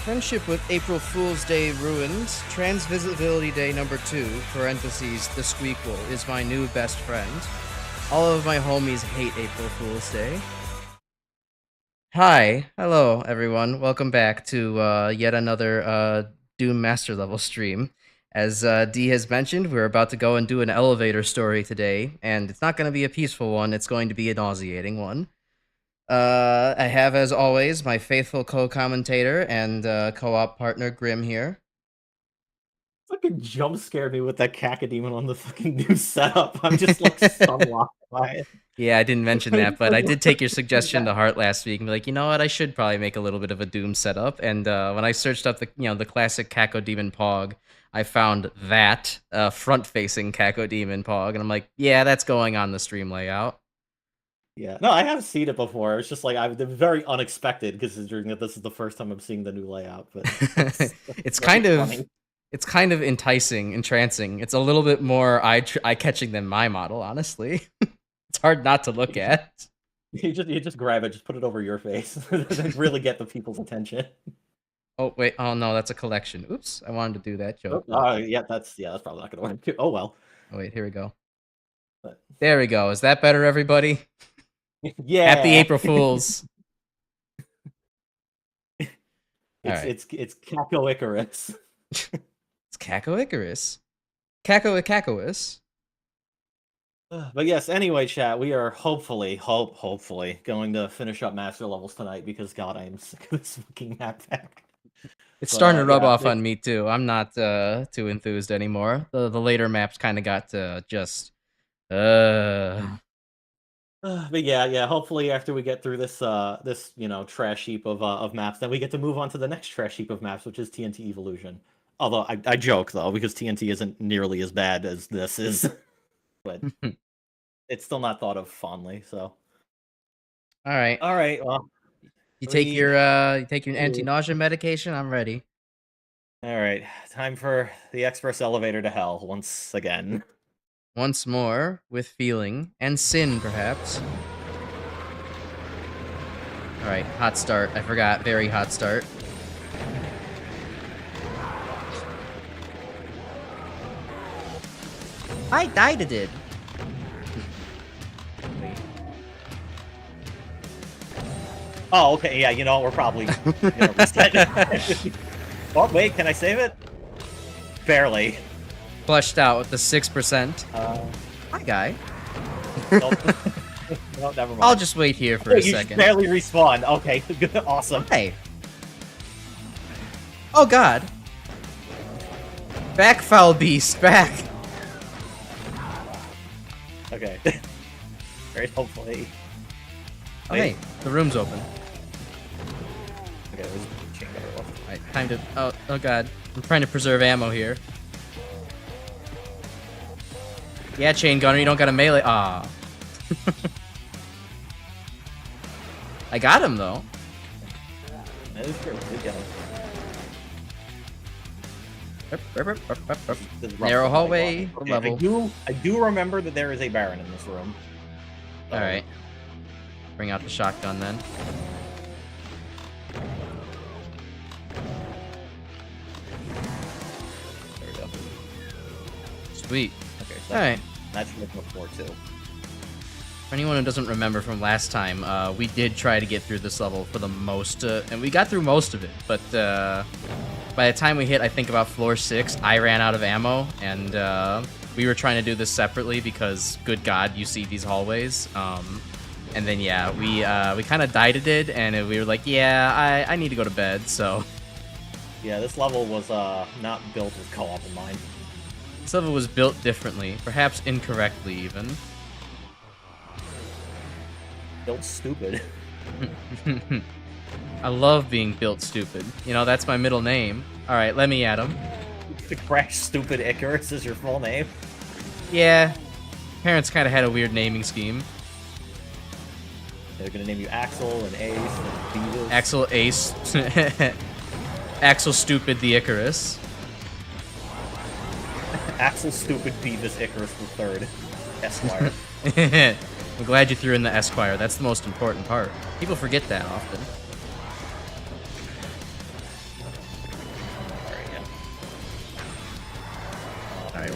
Friendship with April Fool's Day ruined. Transvisibility Day number 2, parentheses, the Squeakquel, is my new best friend. All of my homies hate April Fool's Day. Hi, hello everyone. Welcome back to yet another Doom Master Level stream. As D has mentioned, we're about to go and do an elevator story today, and it's not going to be a peaceful one, it's going to be a nauseating one. I have, as always, my faithful co-commentator and co-op partner, Grim, here. Fucking jump scared me with that cacodemon on the fucking new setup. I'm just like stunlocked by it. Yeah, I didn't mention that, but I did take your suggestion to heart last week and be like, you know what, I should probably make a little bit of a Doom setup. And when I searched up the classic Cacodemon Pog, I found that front-facing Cacodemon Pog, and I'm like, yeah, that's going on the stream layout. Yeah, no, I have seen it before. It's just like I've been very unexpected considering that this is the first time I'm seeing the new layout. But it's kind of enticing, entrancing. It's a little bit more eye-catching than my model, honestly. It's hard not to look at. You just grab it, just put it over your face, and really get the people's attention. Oh wait, oh no, that's a collection. Oops, I wanted to do that joke. Yeah, that's probably not gonna work too. Oh well. Oh wait, here we go. But... There we go. Is that better, everybody? Yeah. Happy April Fools. It's Caco Icarus. It's Caco Icarus. Caco Icarus. But yes, anyway, chat, we are hopefully going to finish up master levels tonight because god, I am sick of this fucking map pack. It's starting to rub off on me too. I'm not too enthused anymore. The later maps kind of got just But yeah, hopefully after we get through this trash heap of maps, then we get to move on to the next trash heap of maps, which is TNT Evolution. Although I joke though, because TNT isn't nearly as bad as this is. But it's still not thought of fondly, so. All right, well. You take your anti-nausea medication, I'm ready. All right, time for the express elevator to hell once again. Once more, with feeling, and sin, perhaps. Alright, hot start. I forgot. Very hot start. I died it. Oh, okay, yeah, you know, we're probably gonna reset. Oh, wait, can I save it? Barely. Flushed out with the 6%. Hi, guy. Nope. No, never mind. I'll just wait here for a second. You barely respawn. Okay, good, awesome. Hey. Oh, God. Back, foul beast, back. Okay. Alright, hopefully. Oh, hey, the room's open. Okay, there's a chain gunner left. Alright, time to... Oh, God. I'm trying to preserve ammo here. Yeah, chain gunner, you don't got a melee. Ah. I got him though. That is true. Good job. Narrow hallway, okay, level. I do remember that there is a Baron in this room. All right. Bring out the shotgun then. There we go. Sweet. Okay. So all right. That's looking for too. For anyone who doesn't remember from last time, we did try to get through this level for the most, and we got through most of it, but by the time we hit, I think, about floor 6, I ran out of ammo, and we were trying to do this separately because, good God, you see these hallways. And then, yeah, we kind of died it, and we were like, yeah, I need to go to bed, so. Yeah, this level was not built with co-op in mind. This level was built differently, perhaps incorrectly even. Built stupid. I love being built stupid. You know, that's my middle name. Alright, let me at him. The Crash Stupid Icarus is your full name? Yeah. Parents kind of had a weird naming scheme. They're gonna name you Axel and Ace and Beavis. Axel Ace. Axel Stupid the Icarus. Axel Stupid Beavis Icarus the 3rd. Esquire. I'm glad you threw in the Esquire. That's the most important part. People forget that often.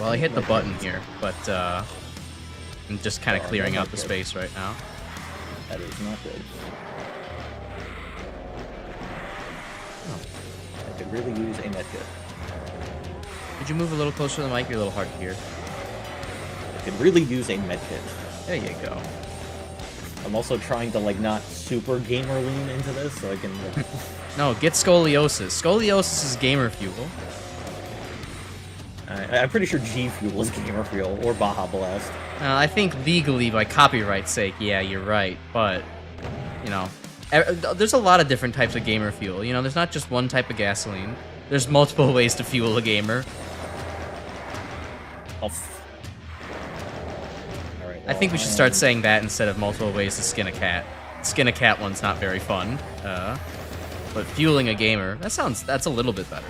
well, I hit the button here, but I'm just kind of clearing out the good. space right now. That is not good. I could really use a medkit. Could you move a little closer to the mic? You're a little hard to hear. I could really use a medkit. There you go. I'm also trying to, like, not super gamer lean into this, so I can... No, get scoliosis. Scoliosis is gamer fuel. I'm pretty sure G Fuel is gamer fuel, or Baja Blast. I think legally, by copyright's sake, yeah, you're right. But, you know, there's a lot of different types of gamer fuel. You know, there's not just one type of gasoline. There's multiple ways to fuel a gamer. Alright, well, I think we should start saying that instead of multiple ways to skin a cat. Skin a cat one's not very fun. But fueling a gamer, that's a little bit better.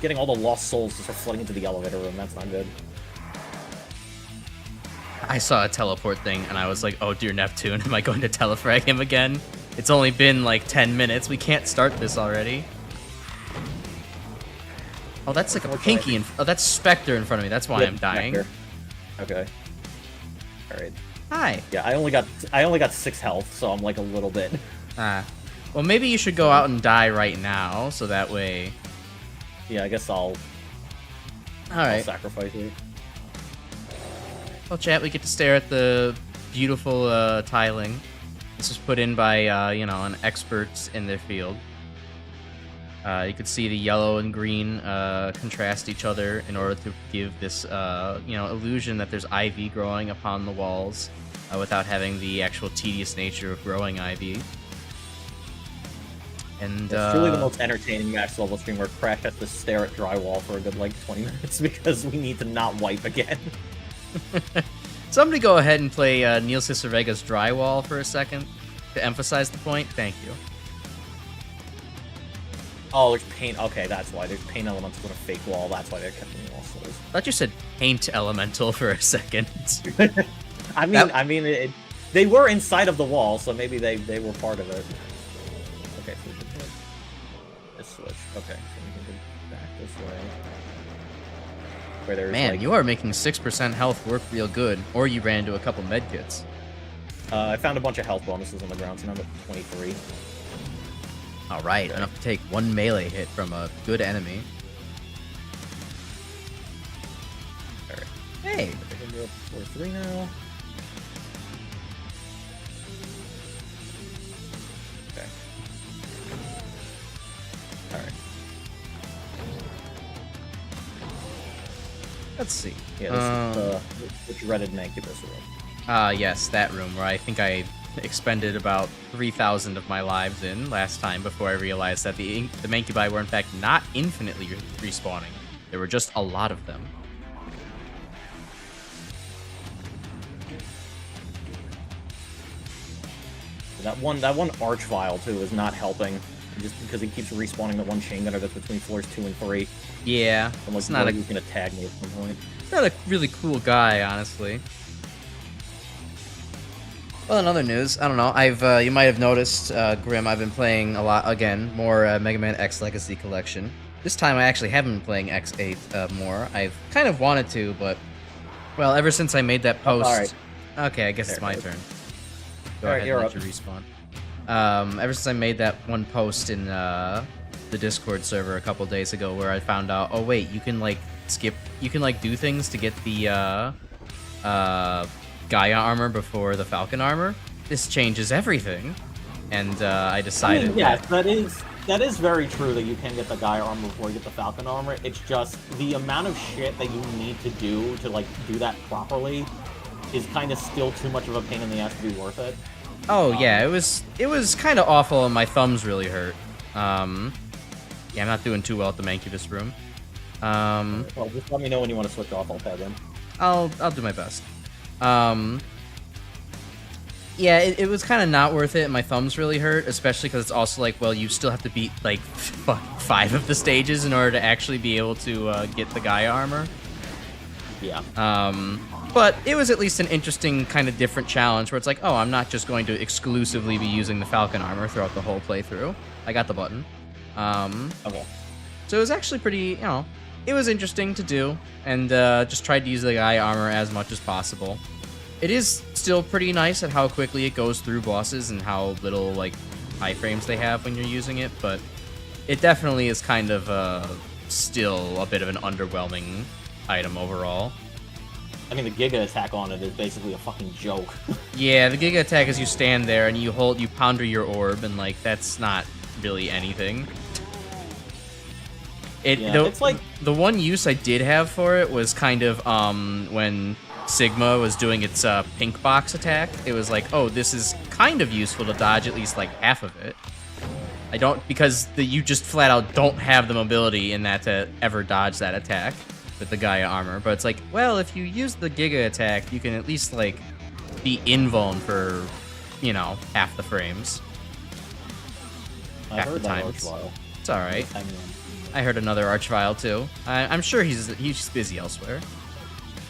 Getting all the lost souls to start flooding into the elevator room, that's not good. I saw a teleport thing, and I was like, oh dear Neptune, am I going to telefrag him again? It's only been like 10 minutes, we can't start this already. Oh, that's like a pinky oh, that's Spectre in front of me, that's why I'm dying. Spectre. Okay. Alright. Hi. Yeah, I only got 6 health, so I'm like a little bit... Well, maybe you should go out and die right now, so that way... Yeah, I guess I'll sacrifice you. Well, chat, we get to stare at the beautiful tiling. This was put in by, you know, an expert in their field. You could see the yellow and green contrast each other in order to give this, you know, illusion that there's ivy growing upon the walls without having the actual tedious nature of growing ivy. And it's truly the most entertaining max level stream where Crash has to stare at drywall for a good, like, 20 minutes because we need to not wipe again. Somebody go ahead and play Neil Cicerega's Drywall for a second to emphasize the point. Thank you. Oh, there's paint. Okay, that's why. There's paint elementals on a fake wall. That's why they're kept in all souls. I thought you said paint elemental for a second. I mean, they were inside of the wall, so maybe they were part of it. Okay, so we can hit this switch. Okay, so we can go back this way. Where there's, Man, like, you are making 6% health work real good, or you ran into a couple medkits. I found a bunch of health bonuses on the ground, so now I'm at 23. Alright, okay. Enough to take one melee hit from a good enemy. Alright. Hey! We're 3 now. Okay. Alright. Let's see. Yeah, this is the dreaded Mancubus room. Yes, that room where I think I expended about 3,000 of my lives in last time before I realized that the Mancubi were in fact not infinitely respawning. There were just a lot of them. That one Archvile too is not helping, just because he keeps respawning the one chain gunner that's between floors 2 and 3. Yeah, I'm like, it's not he's gonna tag me at some point. It's not a really cool guy, honestly. Well, in other news, I don't know. You might have noticed, Grim. I've been playing a lot again, more Mega Man X Legacy Collection. This time, I actually haven't been playing X8 more. I've kind of wanted to, but well, ever since I made that post. All right. Okay, I guess it's my turn. Go ahead and let you respawn. Ever since I made that one post in the Discord server a couple days ago, where I found out, oh wait, you can like do things to get the Gaia armor before the Falcon armor. This changes everything, and I decided. I mean, yes, that is very true that you can get the Gaia armor before you get the Falcon armor. It's just the amount of shit that you need to do to like do that properly is kind of still too much of a pain in the ass to be worth it. Oh yeah, it was kind of awful, and my thumbs really hurt. Yeah, I'm not doing too well at the Mancubus room. Well, just let me know when you want to switch off. I'll tag in. I'll do my best. Yeah, it was kind of not worth it, and my thumbs really hurt, especially because it's also like, well, you still have to beat like 5 of the stages in order to actually be able to get the Gaia armor. Yeah. But it was at least an interesting kind of different challenge where it's like, oh, I'm not just going to exclusively be using the Falcon armor throughout the whole playthrough. I got the button. Okay. So it was actually pretty, it was interesting to do, and just tried to use the Gaia armor as much as possible. It is still pretty nice at how quickly it goes through bosses and how little, like, iframes they have when you're using it, but it definitely is kind of still a bit of an underwhelming item overall. I mean, the Giga attack on it is basically a fucking joke. Yeah, the Giga attack is you stand there and you ponder your orb, and, like, that's not really anything. It's like the one use I did have for it was kind of when Sigma was doing its pink box attack. It was like, oh, this is kind of useful to dodge at least like half of it. Because you just flat out don't have the mobility in that to ever dodge that attack with the Gaia armor. But it's like, well, if you use the Giga attack, you can at least like be invuln for, half the frames. I heard that it's all right. I heard another Archvile too. I'm sure he's busy elsewhere.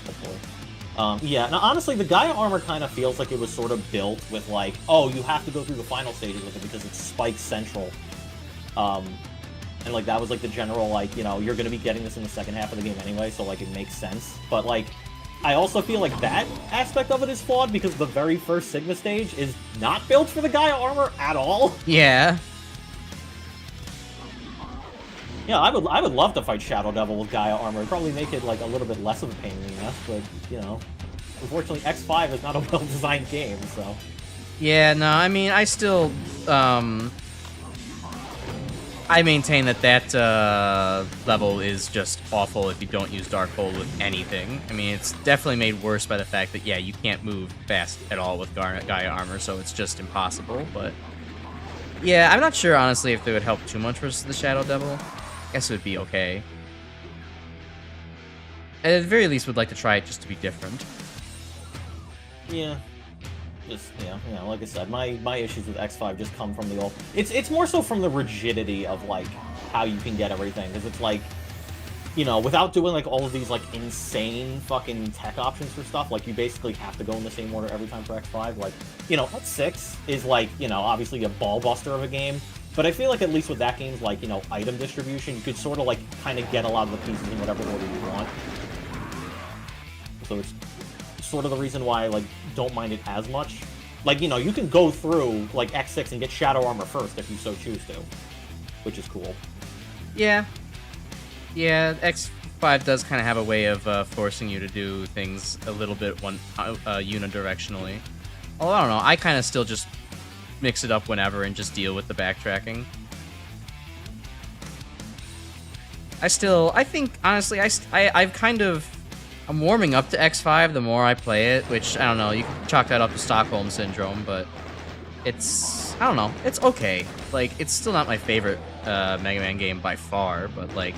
Hopefully. Yeah, now honestly, the Gaia armor kind of feels like it was sort of built with like, oh, you have to go through the final stages with it because it's Spike Central. And like that was like the general, like, you're going to be getting this in the second half of the game anyway, so like it makes sense. But like, I also feel like that aspect of it is flawed because the very first Sigma stage is not built for the Gaia armor at all. Yeah. Yeah, I would love to fight Shadow Devil with Gaia armor. It'd probably make it like a little bit less of a pain in the ass, but unfortunately X5 is not a well-designed game, so. Yeah, no, I mean, I still, I maintain that level is just awful if you don't use Darkhold with anything. I mean, it's definitely made worse by the fact that, yeah, you can't move fast at all with Gaia armor, so it's just impossible, but. Yeah, I'm not sure, honestly, if they would help too much versus the Shadow Devil. I guess it would be okay. At the very least, would like to try it just to be different. Yeah. Like I said, my issues with X5 just come from the old... It's more so from the rigidity of, like, how you can get everything. Because it's like, without doing, like, all of these, like, insane fucking tech options for stuff, like, you basically have to go in the same order every time for X5. Like, X6 is, like, obviously a ball buster of a game. But I feel like at least with that game's, like, item distribution, you could sort of, like, kind of get a lot of the pieces in whatever order you want. So it's sort of the reason why I, like, don't mind it as much. Like, you can go through, like, X6 and get Shadow Armor first if you so choose to. Which is cool. Yeah. Yeah, X5 does kind of have a way of forcing you to do things a little bit unidirectionally. Although, I don't know, I kind of still just mix it up whenever and just deal with the backtracking. I think, honestly, I'm warming up to X5 the more I play it, which, I don't know, you can chalk that up to Stockholm Syndrome, but I don't know, it's okay. Like, it's still not my favorite Mega Man game by far, but, like,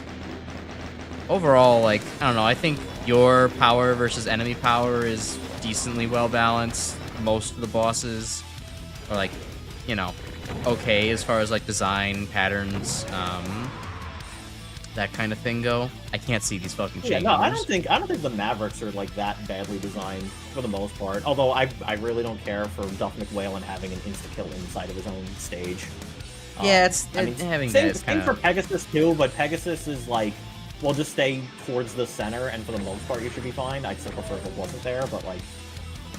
overall, like, I don't know, I think your power versus enemy power is decently well balanced. Most of the bosses are, like, okay as far as, like, design, patterns, that kind of thing go. I can't see these fucking changes. Yeah, no, I don't think the Mavericks are, like, that badly designed for the most part. Although I really don't care for Duff McWhalen having an insta-kill inside of his own stage. Yeah, same for Pegasus too, but Pegasus is like, well, just stay towards the center, and for the most part, you should be fine. I'd still prefer if it wasn't there, but like,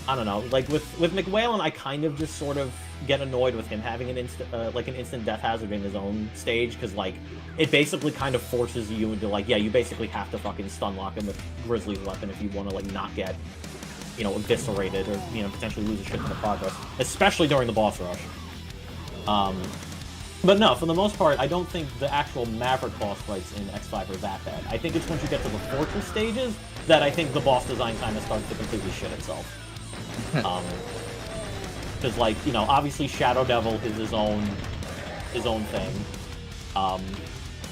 I don't know. Like with McWhalen, I kind of just sort of get annoyed with him having an instant death hazard in his own stage, because like it basically kind of forces you into like, yeah, you basically have to fucking stun lock him with Grizzly's weapon if you want to like not get eviscerated or potentially lose a shit in the progress, especially during the boss rush. But no, for the most part, I don't think the actual Maverick boss fights in X5 are that bad. I think it's once you get to the Fortress stages that I think the boss design kind of starts to completely shit itself. Because, like, obviously Shadow Devil is his own thing. I'm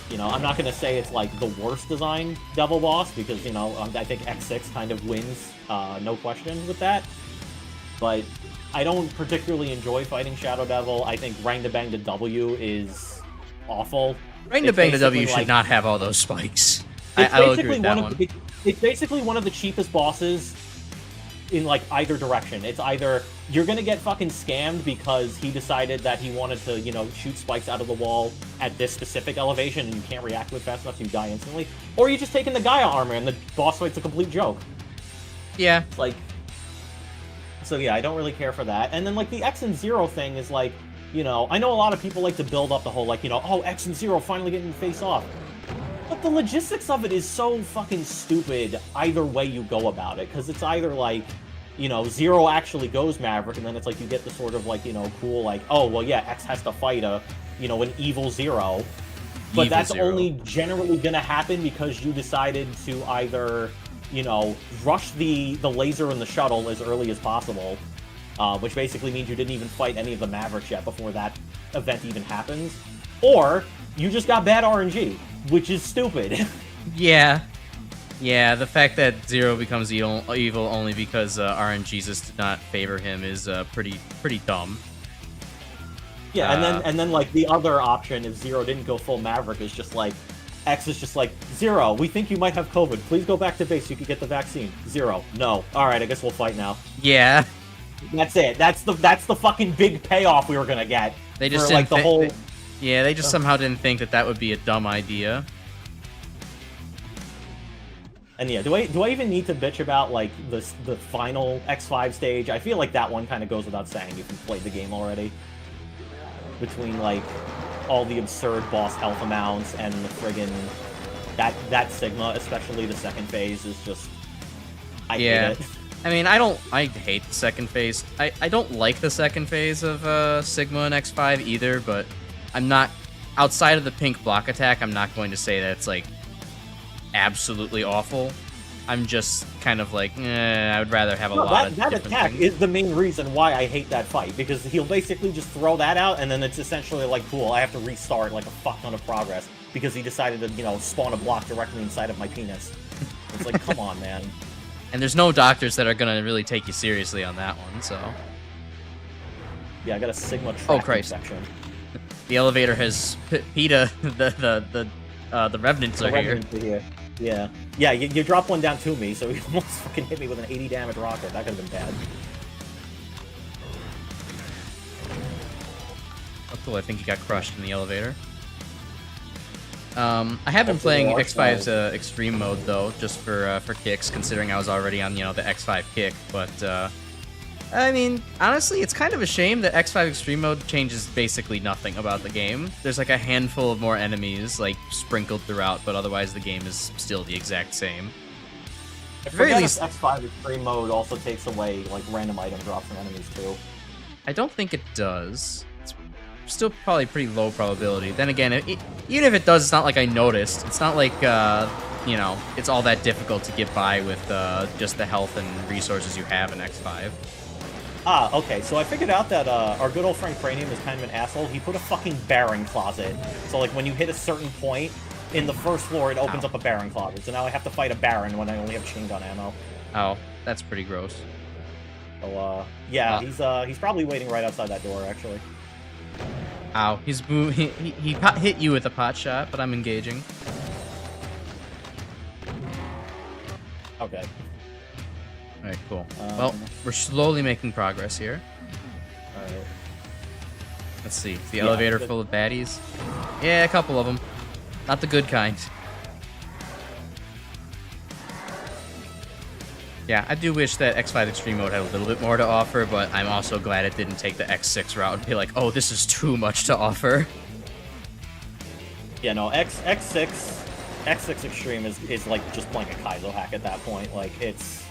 not going to say it's, like, the worst designed Devil boss, because, I think X6 kind of wins, no question with that. But I don't particularly enjoy fighting Shadow Devil. I think Rang to Bang to W is awful. Rang to Bang to W should not have all those spikes. I'll agree with that one. It's basically one of the cheapest bosses in like either direction. It's either you're gonna get fucking scammed because he decided that he wanted to, you know, shoot spikes out of the wall at this specific elevation and you can't react to it fast enough so you die instantly, or you're just taking the Gaia armor and the boss fight's a complete joke. Yeah. Like, so yeah, I don't really care for that. And then like the X and Zero thing is like, you know, I know a lot of people like to build up the whole like, you know, oh, X and Zero finally getting to face off. But the logistics of it is so fucking stupid either way you go about it, because it's either like, you know, Zero actually goes Maverick, and then it's like you get the sort of like, you know, cool like, oh, well, yeah, X has to fight a, you know, an evil Zero. But that's only generally gonna happen because you decided to either, you know, rush the laser and the shuttle as early as possible, which basically means you didn't even fight any of the Mavericks yet before that event even happens, or you just got bad RNG, which is stupid. Yeah. Yeah, the fact that Zero becomes evil only because RNGesus did not favor him is pretty dumb. Yeah, and then like the other option, if Zero didn't go full Maverick, is just like X is just like, Zero, we think you might have COVID. Please go back to base so you can get the vaccine. Zero, no. All right, I guess we'll fight now. Yeah. That's it. That's the fucking big payoff we were gonna get. They just for, like the whole. Yeah, they just somehow didn't think that would be a dumb idea. And yeah, do I even need to bitch about like the final X5 stage? I feel like that one kind of goes without saying if you've played the game already. Between like all the absurd boss health amounts and the friggin' that Sigma, especially the second phase, is just I hate it. I mean, I hate the second phase. I don't like the second phase of Sigma and X5 either, but I'm not, outside of the pink block attack, I'm not going to say that it's like absolutely awful. I'm just kind of like, I would rather have a lot of that attack things. is the main reason why I hate that fight, because he'll basically just throw that out, and then it's essentially like, cool, I have to restart like a fuck ton of progress because he decided to, you know, spawn a block directly inside of my penis. It's like, come on, man. And there's no doctors that are gonna really take you seriously on that one, so. Yeah, I got a Sigma track section. The elevator has PETA, the Revenants are here. Yeah. Yeah, you dropped one down to me, so he almost fucking hit me with an 80 damage rocket. That could have been bad. Oh, cool. I think he got crushed in the elevator. I have been playing X5's extreme mode though, just for kicks, considering I was already on, you know, the X5 kick. But I mean, honestly, it's kind of a shame that X5 extreme mode changes basically nothing about the game. There's like a handful of more enemies like sprinkled throughout, but otherwise the game is still the exact same. At the very least, X5 extreme mode also takes away like random item drops from enemies too. I don't think it does. It's still probably pretty low probability. Then again, even if it does, it's not like I noticed. It's not like, you know, it's all that difficult to get by with just the health and resources you have in X5. Ah, okay, so I figured out that our good old friend Cranium is kind of an asshole. He put a fucking Baron closet. So, like, when you hit a certain point in the first floor, it opens up a Baron closet. So now I have to fight a Baron when I only have chain gun ammo. Oh, that's pretty gross. So, yeah, he's probably waiting right outside that door, actually. Ow, he hit you with a pot shot, but I'm engaging. Okay. Alright, cool. Well, we're slowly making progress here. Alright. Let's see. Is the elevator full of baddies? Yeah, a couple of them. Not the good kind. Yeah, I do wish that X5 Extreme Mode had a little bit more to offer, but I'm also glad it didn't take the X6 route and be like, oh, this is too much to offer. Yeah, no, X6 Extreme is like just playing a Kaizo hack at that point. Like, it's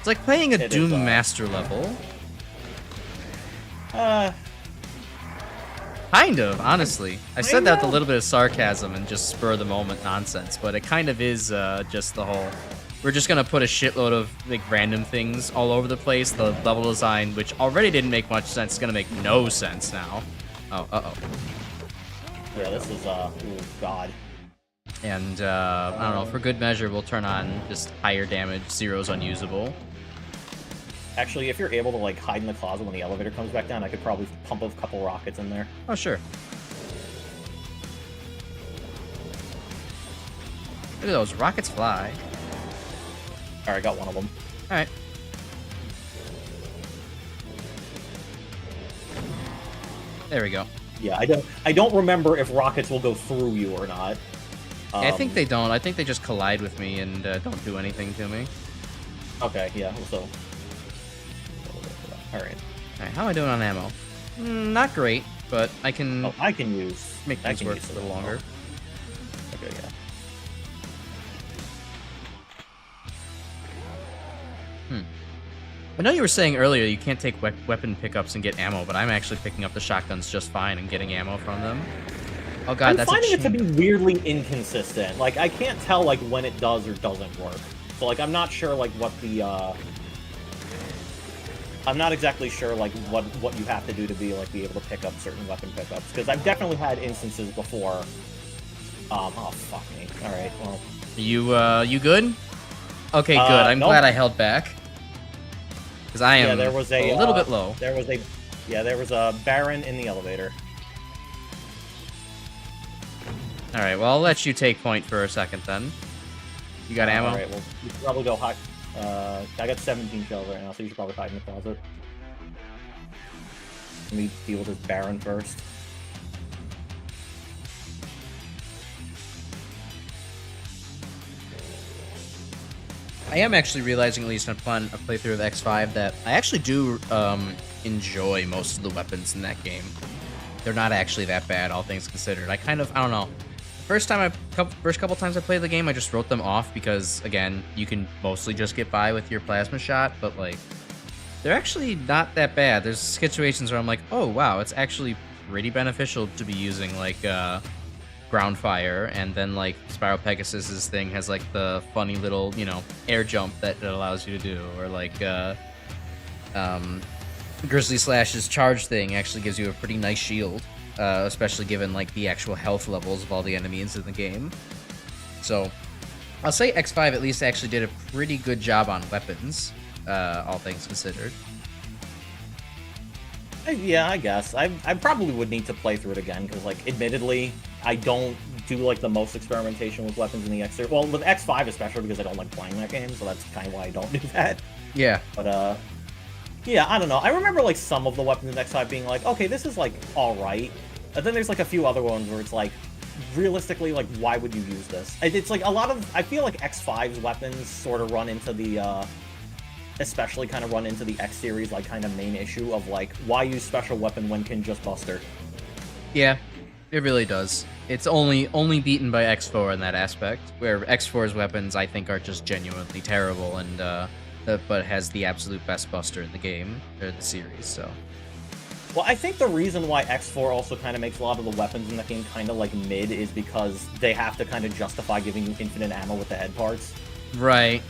like playing a Doom Master level. Kind of, honestly. I said that with a little bit of sarcasm and just spur-of-the-moment nonsense, but it kind of is just the whole... We're just gonna put a shitload of like random things all over the place. The level design, which already didn't make much sense, is gonna make no sense now. Oh, uh-oh. Yeah, this is, oh, God. And, I don't know, for good measure, we'll turn on just higher damage. Zero's unusable. Actually, if you're able to, like, hide in the closet when the elevator comes back down, I could probably pump a couple rockets in there. Oh, sure. Look at those. Rockets fly. Alright, I got one of them. Alright. There we go. Yeah, I don't remember if rockets will go through you or not. I think they don't. I think they just collide with me and don't do anything to me. Okay, yeah, so... Alright. Alright, how am I doing on ammo? Not great, but I can... Oh, I can use... Make this work a little longer. Okay, yeah. I know you were saying earlier you can't take weapon pickups and get ammo, but I'm actually picking up the shotguns just fine and getting ammo from them. Oh god, I'm that's finding it to be weirdly inconsistent. Like, I can't tell, like, when it does or doesn't work. So, like, I'm not sure, like, what the, I'm not exactly sure, like, what you have to do to be able to pick up certain weapon pickups. Because I've definitely had instances before. Oh, fuck me. Alright, well... You good? Okay, good. I'm glad I held back. Because I am there was a little bit low. There was a Baron in the elevator. Alright, well, I'll let you take point for a second then. You got ammo? Alright, well, you should probably go hide. I got 17 shells right now, so you should probably hide in the closet. Let me deal with this Baron first. I am actually realizing, at least upon a playthrough of X5, that I actually do enjoy most of the weapons in that game. They're not actually that bad, all things considered. I don't know. First couple times I played the game, I just wrote them off because, again, you can mostly just get by with your plasma shot, but, like, they're actually not that bad. There's situations where I'm like, oh, wow, it's actually pretty beneficial to be using, like, ground fire, and then, like, Spiral Pegasus's thing has, like, the funny little, you know, air jump that it allows you to do, or, like, Grizzly Slash's charge thing actually gives you a pretty nice shield. Especially given, like, the actual health levels of all the enemies in the game. So, I'll say X5 at least actually did a pretty good job on weapons, all things considered. Yeah, I guess. I probably would need to play through it again, because, like, admittedly, I don't do, like, the most experimentation with weapons in the X series. Well, with X5 especially, because I don't like playing that game, so that's kind of why I don't do that. Yeah. But, yeah, I don't know. I remember, like, some of the weapons in X5 being like, okay, this is, like, alright. And then there's, like, a few other ones where it's, like, realistically, like, why would you use this? It's, like, a lot of... I feel like X5's weapons sort of run into the, especially kind of run into the X series, like, kind of main issue of, like, why use special weapon when can just buster? Yeah, it really does. It's only beaten by X4 in that aspect, where X4's weapons, I think, are just genuinely terrible, and, but has the absolute best buster in the game, or the series, so... Well, I think the reason why X4 also kind of makes a lot of the weapons in the game kind of, like, mid is because they have to kind of justify giving you infinite ammo with the head parts. Right.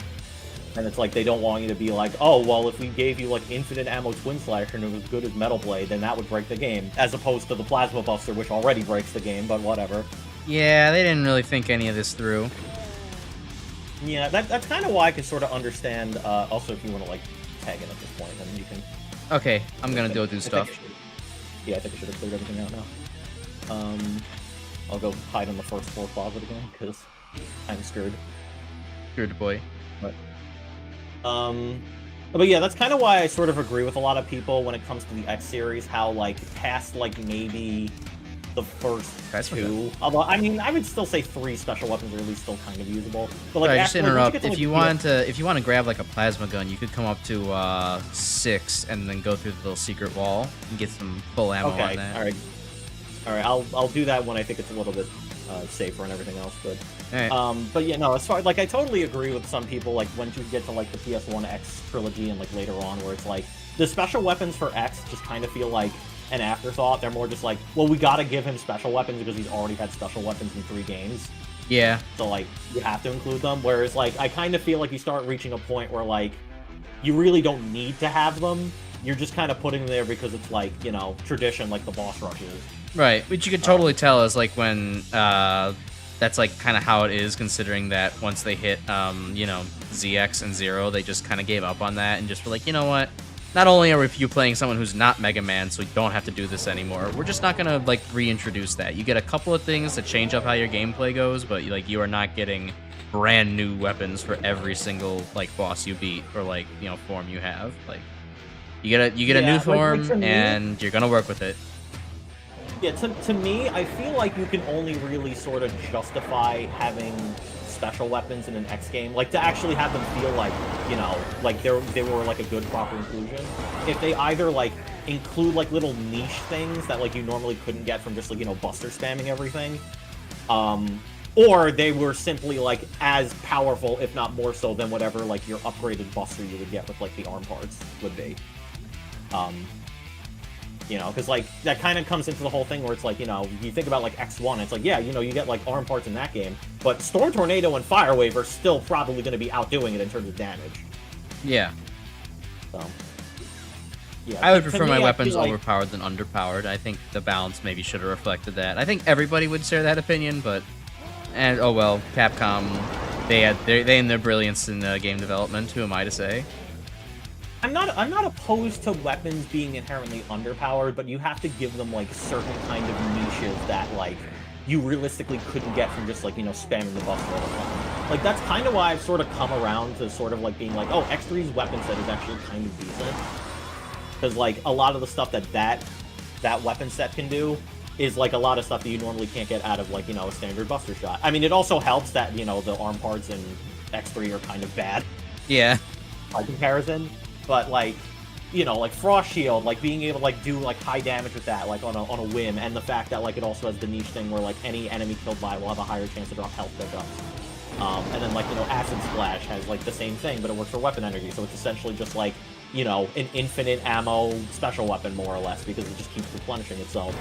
And it's like, they don't want you to be like, oh, well, if we gave you, like, infinite ammo Twin Slasher and it was good as Metal Blade, then that would break the game. As opposed to the Plasma Buster, which already breaks the game, but whatever. Yeah, they didn't really think any of this through. Yeah, that's kind of why I can sort of understand, also if you want to, like, tag in at this point, then you can... Okay, I'm gonna go do stuff. Yeah, I think I should have cleared everything out now. I'll go hide in the first floor closet again, because I'm scared. Good boy. But yeah, that's kind of why I sort of agree with a lot of people when it comes to the X series, how, like, past, like, maybe the first two. Although, I mean, I would still say 3 special weapons are at least still kind of usable. But, like, sorry, just to interrupt. If you want to grab, like, a plasma gun, you could come up to 6 and then go through the little secret wall and get some full ammo on that. All right. I'll do that when I think it's a little bit safer and everything else. But but yeah, no, as far like I totally agree with some people. Like, once you get to, like, the PS1 X trilogy and, like, later on, where it's like the special weapons for X just kind of feel like an afterthought. They're more just like, well, we gotta give him special weapons because he's already had special weapons in 3 games. Yeah. So, like, you have to include them. Whereas, like, I kind of feel like you start reaching a point where, like, you really don't need to have them. You're just kind of putting them there because it's, like, you know, tradition, like the boss rushes. Right, which you could totally tell is, like, when, that's, like, kind of how it is, considering that once they hit, you know, ZX and Zero, they just kind of gave up on that and just were like, you know what? Not only are you playing someone who's not Mega Man, so we don't have to do this anymore, we're just not gonna, like, reintroduce that. You get a couple of things to change up how your gameplay goes, but, like, you are not getting brand new weapons for every single, like, boss you beat or, like, you know, form you have. Like, you get a new form, and you're gonna work with it. Yeah, to me, I feel like you can only really sort of justify having special weapons in an X game, like to actually have them feel like, you know, like they were like a good proper inclusion. If they either like include like little niche things that like you normally couldn't get from just like, you know, Buster spamming everything, or they were simply like as powerful, if not more so, than whatever like your upgraded Buster you would get with like the arm parts would be. You know, because, like, that kind of comes into the whole thing where it's like, you know, you think about, like, X1, it's like, yeah, you know, you get, like, arm parts in that game, but Storm Tornado and Fire Wave are still probably going to be outdoing it in terms of damage. Yeah. So, yeah. I would prefer my me, weapons like, overpowered than underpowered. I think the balance maybe should have reflected that. I think everybody would share that opinion, but... And, oh well, Capcom, they and their brilliance in game development, who am I to say? I'm not opposed to weapons being inherently underpowered, but you have to give them like certain kind of niches that like you realistically couldn't get from just like, you know, spamming the Buster all the time. Like that's kind of why I've sort of come around to sort of like being like, oh, X3's weapon set is actually kind of decent, because like a lot of the stuff that weapon set can do is like a lot of stuff that you normally can't get out of like, you know, a standard Buster shot. I mean, it also helps that, you know, the arm parts in X3 are kind of bad. Yeah. By comparison. But, like, you know, like, Frost Shield, like, being able to, like, do, like, high damage with that, like, on a whim, and the fact that, like, it also has the niche thing where, like, any enemy killed by will have a higher chance to drop health pickups. And then, like, you know, Acid Splash has, like, the same thing, but it works for weapon energy, so it's essentially just, like, you know, an infinite ammo special weapon, more or less, because it just keeps replenishing itself.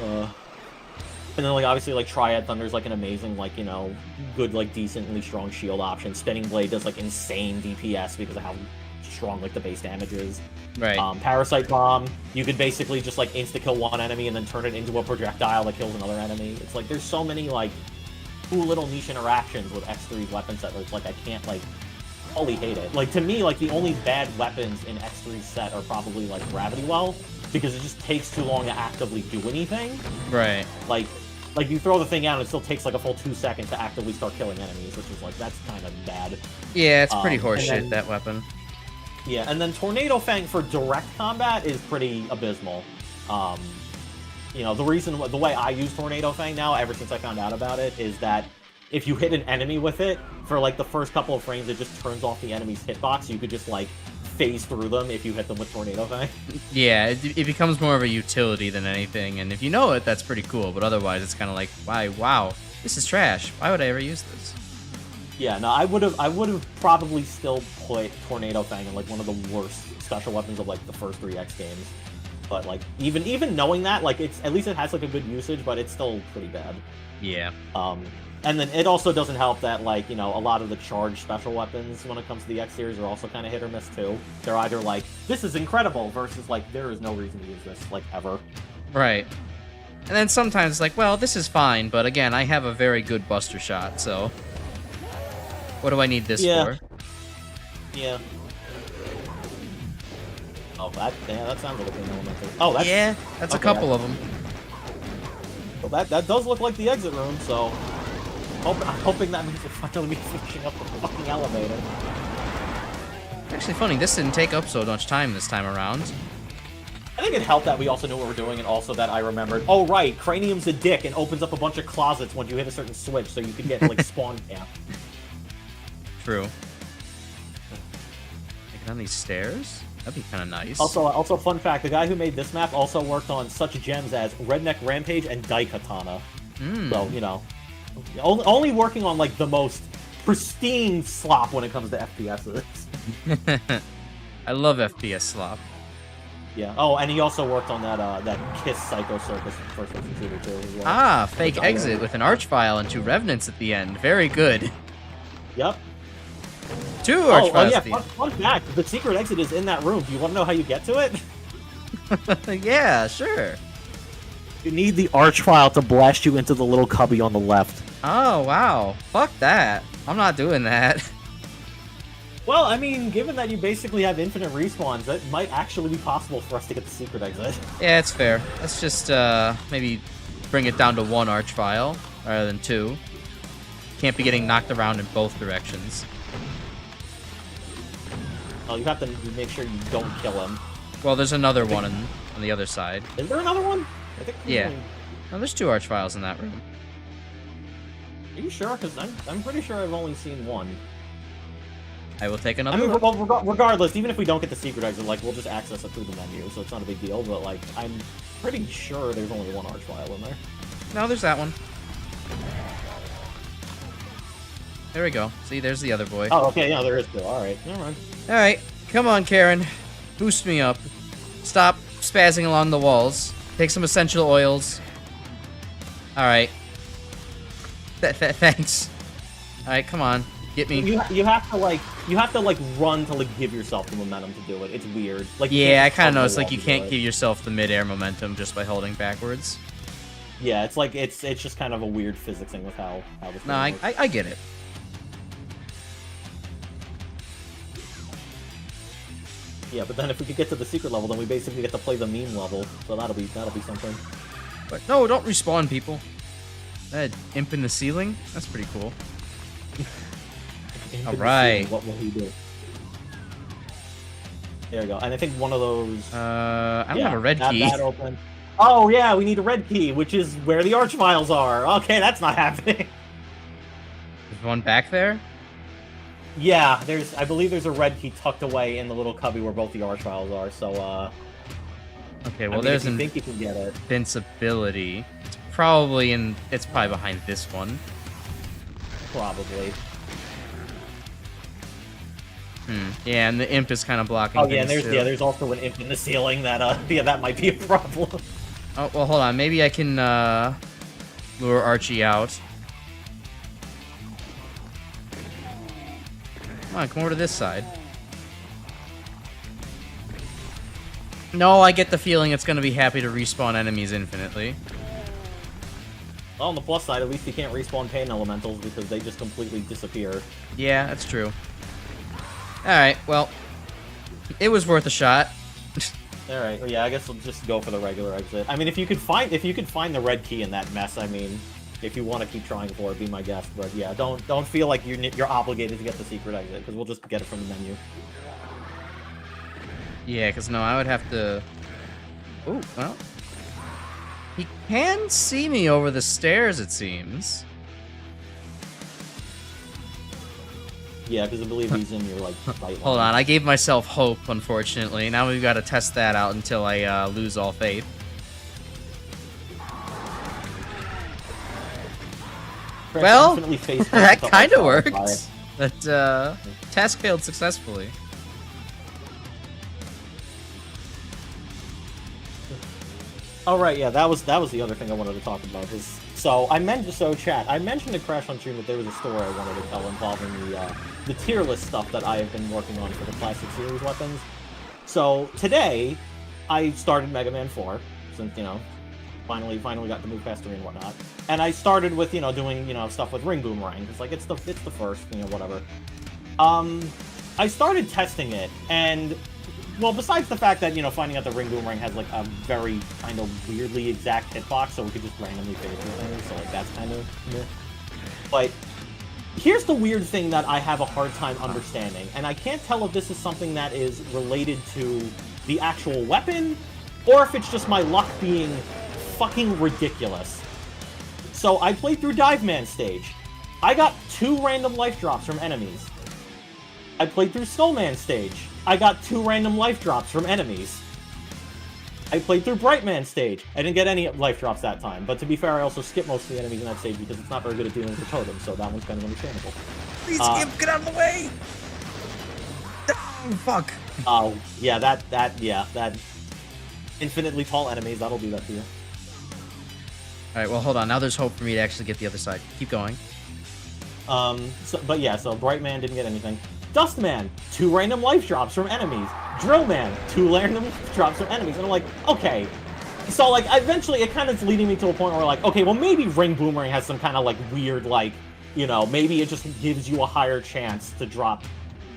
And then, like, obviously, like, Triad Thunder is, like, an amazing, like, you know, good, like, decently strong shield option. Spinning Blade does, like, insane DPS because of how strong, like, the base damage is. Right. Parasite Bomb, you could basically just, like, insta-kill one enemy and then turn it into a projectile that kills another enemy. It's, like, there's so many, like, cool little niche interactions with X3's weapon set where it's, like, I can't, like, fully hate it. Like, to me, like, the only bad weapons in X3's set are probably, like, Gravity Well, because it just takes too long to actively do anything. Right. Like, you throw the thing out and it still takes, like, a full 2 seconds to actively start killing enemies, which is, like, that's kind of bad. Yeah, it's pretty horseshit, that weapon. Yeah, and then Tornado Fang for direct combat is pretty abysmal. You know, the way I use Tornado Fang now, ever since I found out about it, is that if you hit an enemy with it, for, like, the first couple of frames, it just turns off the enemy's hitbox, so you could just, like, phase through them if you hit them with Tornado Fang. Yeah, it becomes more of a utility than anything, and if you know it, that's pretty cool, but otherwise it's kind of like, wow, this is trash. Why would I ever use this? Yeah, no, I would have probably still put Tornado Fang in, like, one of the worst special weapons of, like, the first 3 X games. But, like, even knowing that, like, it's at least it has, like, a good usage, but it's still pretty bad. Yeah. And then it also doesn't help that, like, you know, a lot of the charged special weapons when it comes to the X series are also kind of hit or miss, too. They're either like, this is incredible, versus, like, there is no reason to use this, like, ever. Right. And then sometimes it's like, well, this is fine, but again, I have a very good Buster Shot, so... What do I need this for? Yeah. Oh, that sounds like a thing elemental. Oh, that's... Yeah, that's okay, a couple of them. Well, that does look like the exit room, so... I'm hoping that means we're finally finishing up the fucking elevator. Actually funny, this didn't take up so much time this time around. I think it helped that we also knew what we're doing, and also that I remembered, oh right, Cranium's a dick and opens up a bunch of closets when you hit a certain switch, so you could get, like, spawn camp. True. Get on these stairs? That'd be kind of nice. Also, fun fact, the guy who made this map also worked on such gems as Redneck Rampage and Daikatana. So, you know, only working on, like, the most pristine slop when it comes to FPSs. I love FPS slop. Yeah. Oh, and he also worked on that Kiss Psycho Circus first-person shooter too. As well. Ah, fake exit with an Archvile and 2 Revenants at the end. Very good. Yep. 2 Archviles yeah, at the end. Fun fact, the secret exit is in that room. Do you want to know how you get to it? Yeah, sure. You need the Archvile to blast you into the little cubby on the left. Oh, wow. Fuck that. I'm not doing that. Well, I mean, given that you basically have infinite respawns, that might actually be possible for us to get the secret exit. Yeah, it's fair. Let's just maybe bring it down to 1 Archvile rather than 2. Can't be getting knocked around in both directions. Oh, you have to make sure you don't kill him. Well, there's another one on the other side. Is there another one? I think Yeah. only... Oh, there's 2 Archviles in that room. Are you sure? Because I'm pretty sure I've only seen one. I will take another I mean, look. well, regardless, even if we don't get the secret exit, like, we'll just access it through the menu, so it's not a big deal, but, like, I'm pretty sure there's only one Archvile in there. No, there's that one. There we go. See, there's the other boy. Oh, okay, yeah, there is two. Alright, alright. Alright, come on, Karen. Boost me up. Stop spazzing along the walls. Take some essential oils. Alright. Thanks. Alright, come on. Get me. You have to like run to like give yourself the momentum to do it. It's weird. Like Yeah, I kind of noticed like you can't give yourself the mid-air momentum just by holding backwards. Yeah, it's like it's just kind of a weird physics thing with how this. No, I get it. Yeah, but then if we could get to the secret level, then we basically get to play the meme level. So that'll be something. But no, don't respawn people. That imp in the ceiling? That's pretty cool. Alright. What will he do? There we go. And I think one of those... I don't have a red key. That open. Oh, yeah, we need a red key, which is where the Archviles are. Okay, that's not happening. There's one back there? Yeah, I believe there's a red key tucked away in the little cubby where both the Archviles are, so, Okay, well, I mean, there's if you think you can get it. invincibility. It's probably behind this one. Probably. Yeah, and the imp is kind of blocking. Oh yeah, and things, there's also an imp in the ceiling that yeah, that might be a problem. Oh well, hold on. Maybe I can lure Archie out. Come on, come over to this side. No, I get the feeling it's gonna be happy to respawn enemies infinitely. Well, on the plus side, at least you can't respawn pain elementals because they just completely disappear. Yeah, that's true. Alright, well, it was worth a shot. Alright, well, yeah, I guess we'll just go for the regular exit. I mean, if you could find the red key in that mess, I mean, if you want to keep trying for it, be my guest. But yeah, don't feel like you're obligated to get the secret exit, because we'll just get it from the menu. Yeah, because no, I would have to... Ooh, well... He can see me over the stairs, it seems. Yeah, because I believe he's in your, like, right line. Hold on, I gave myself hope, unfortunately. Now we've got to test that out until I lose all faith. Well, that kind of worked. That task failed successfully. Oh right, yeah, that was the other thing I wanted to talk about. So chat, I mentioned to Crash on Stream that there was a story I wanted to tell involving the tier list stuff that I have been working on for the classic series weapons. So today, I started Mega Man 4 since finally got to move past 3 and whatnot, and I started with doing stuff with Ring Boomerang. It's like it's the first whatever. I started testing it and. Well, besides the fact that, finding out the Ring Boomerang has, like, a very kind of weirdly exact hitbox, so we could just randomly phase through things, so, like, that's kind of meh. But here's the weird thing that I have a hard time understanding, and I can't tell if this is something that is related to the actual weapon, or if it's just my luck being fucking ridiculous. So, I played through Dive Man stage. I got 2 random life drops from enemies. I played through Snowman stage. I got 2 random life drops from enemies. I played through Brightman stage. I didn't get any life drops that time, but to be fair, I also skipped most of the enemies in that stage because it's not very good at dealing with the totem, so that one's kind of understandable. Please, get out of the way! Oh, fuck. Oh, yeah, that infinitely tall enemies, that'll do that to you. Alright, well, hold on. Now there's hope for me to actually get the other side. Keep going. So Brightman didn't get anything. Dustman, 2 random life drops from enemies. Drillman, 2 random drops from enemies. And I'm like, okay. So, like, eventually it kind of is leading me to a point where, like, okay, well, maybe Ring Boomerang has some kind of, like, weird, like, maybe it just gives you a higher chance to drop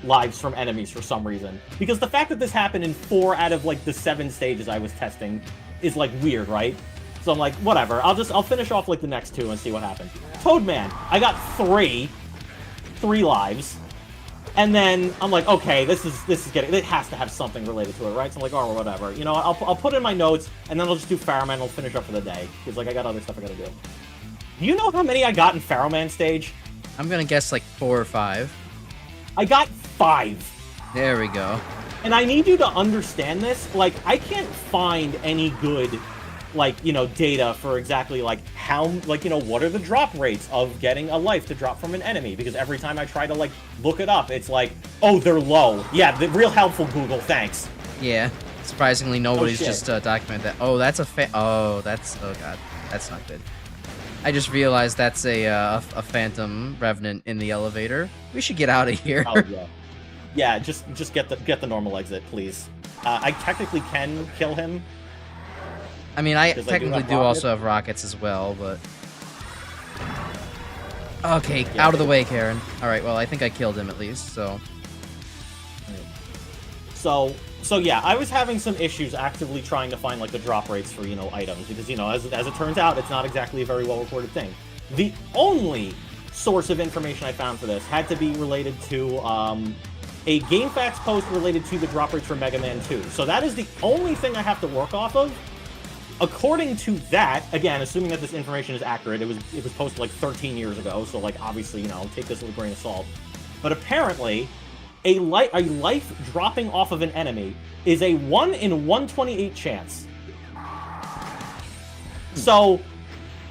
lives from enemies for some reason. Because the fact that this happened in 4 out of, like, the 7 stages I was testing is, like, weird, right? So I'm like, whatever. I'll finish off, like, the next 2 and see what happens. Toadman, I got 3 lives. And then I'm like, okay, this is getting, it has to have something related to it, right? So I'm like, oh, whatever. You know, I'll put in my notes, and then I'll just do Pharaohman, and I'll finish up for the day. Because, like, I got other stuff I gotta do. Do you know how many I got in Pharaohman stage? I'm gonna guess like 4 or 5. I got 5. There we go. And I need you to understand this. Like, I can't find any good, like, you know, data for exactly, like, how, like, you know, what are the drop rates of getting a life to drop from an enemy? Because every time I try to, like, look it up, it's like, oh, they're low. Yeah, real helpful, Google. Thanks. Yeah. Surprisingly, nobody's shit. just documented that. Oh, that's oh, God. That's not good. I just realized that's a Phantom Revenant in the elevator. We should get out of here. Oh, yeah. Yeah, just get the normal exit, please. I technically can kill him. I mean, I technically do also have rockets as well, but... Okay, Yeah, out of the way, Karen. Alright, well, I think I killed him at least, so... So yeah, I was having some issues actively trying to find, like, the drop rates for, you know, items, because, you know, as it turns out, it's not exactly a very well-reported thing. The only source of information I found for this had to be related to, a GameFAQs post related to the drop rates for Mega Man 2. So that is the only thing I have to work off of. According to that, again, assuming that this information is accurate, it was posted like 13 years ago, so like obviously, you know, take this with a grain of salt. But apparently, a life dropping off of an enemy is a 1 in 128 chance. So,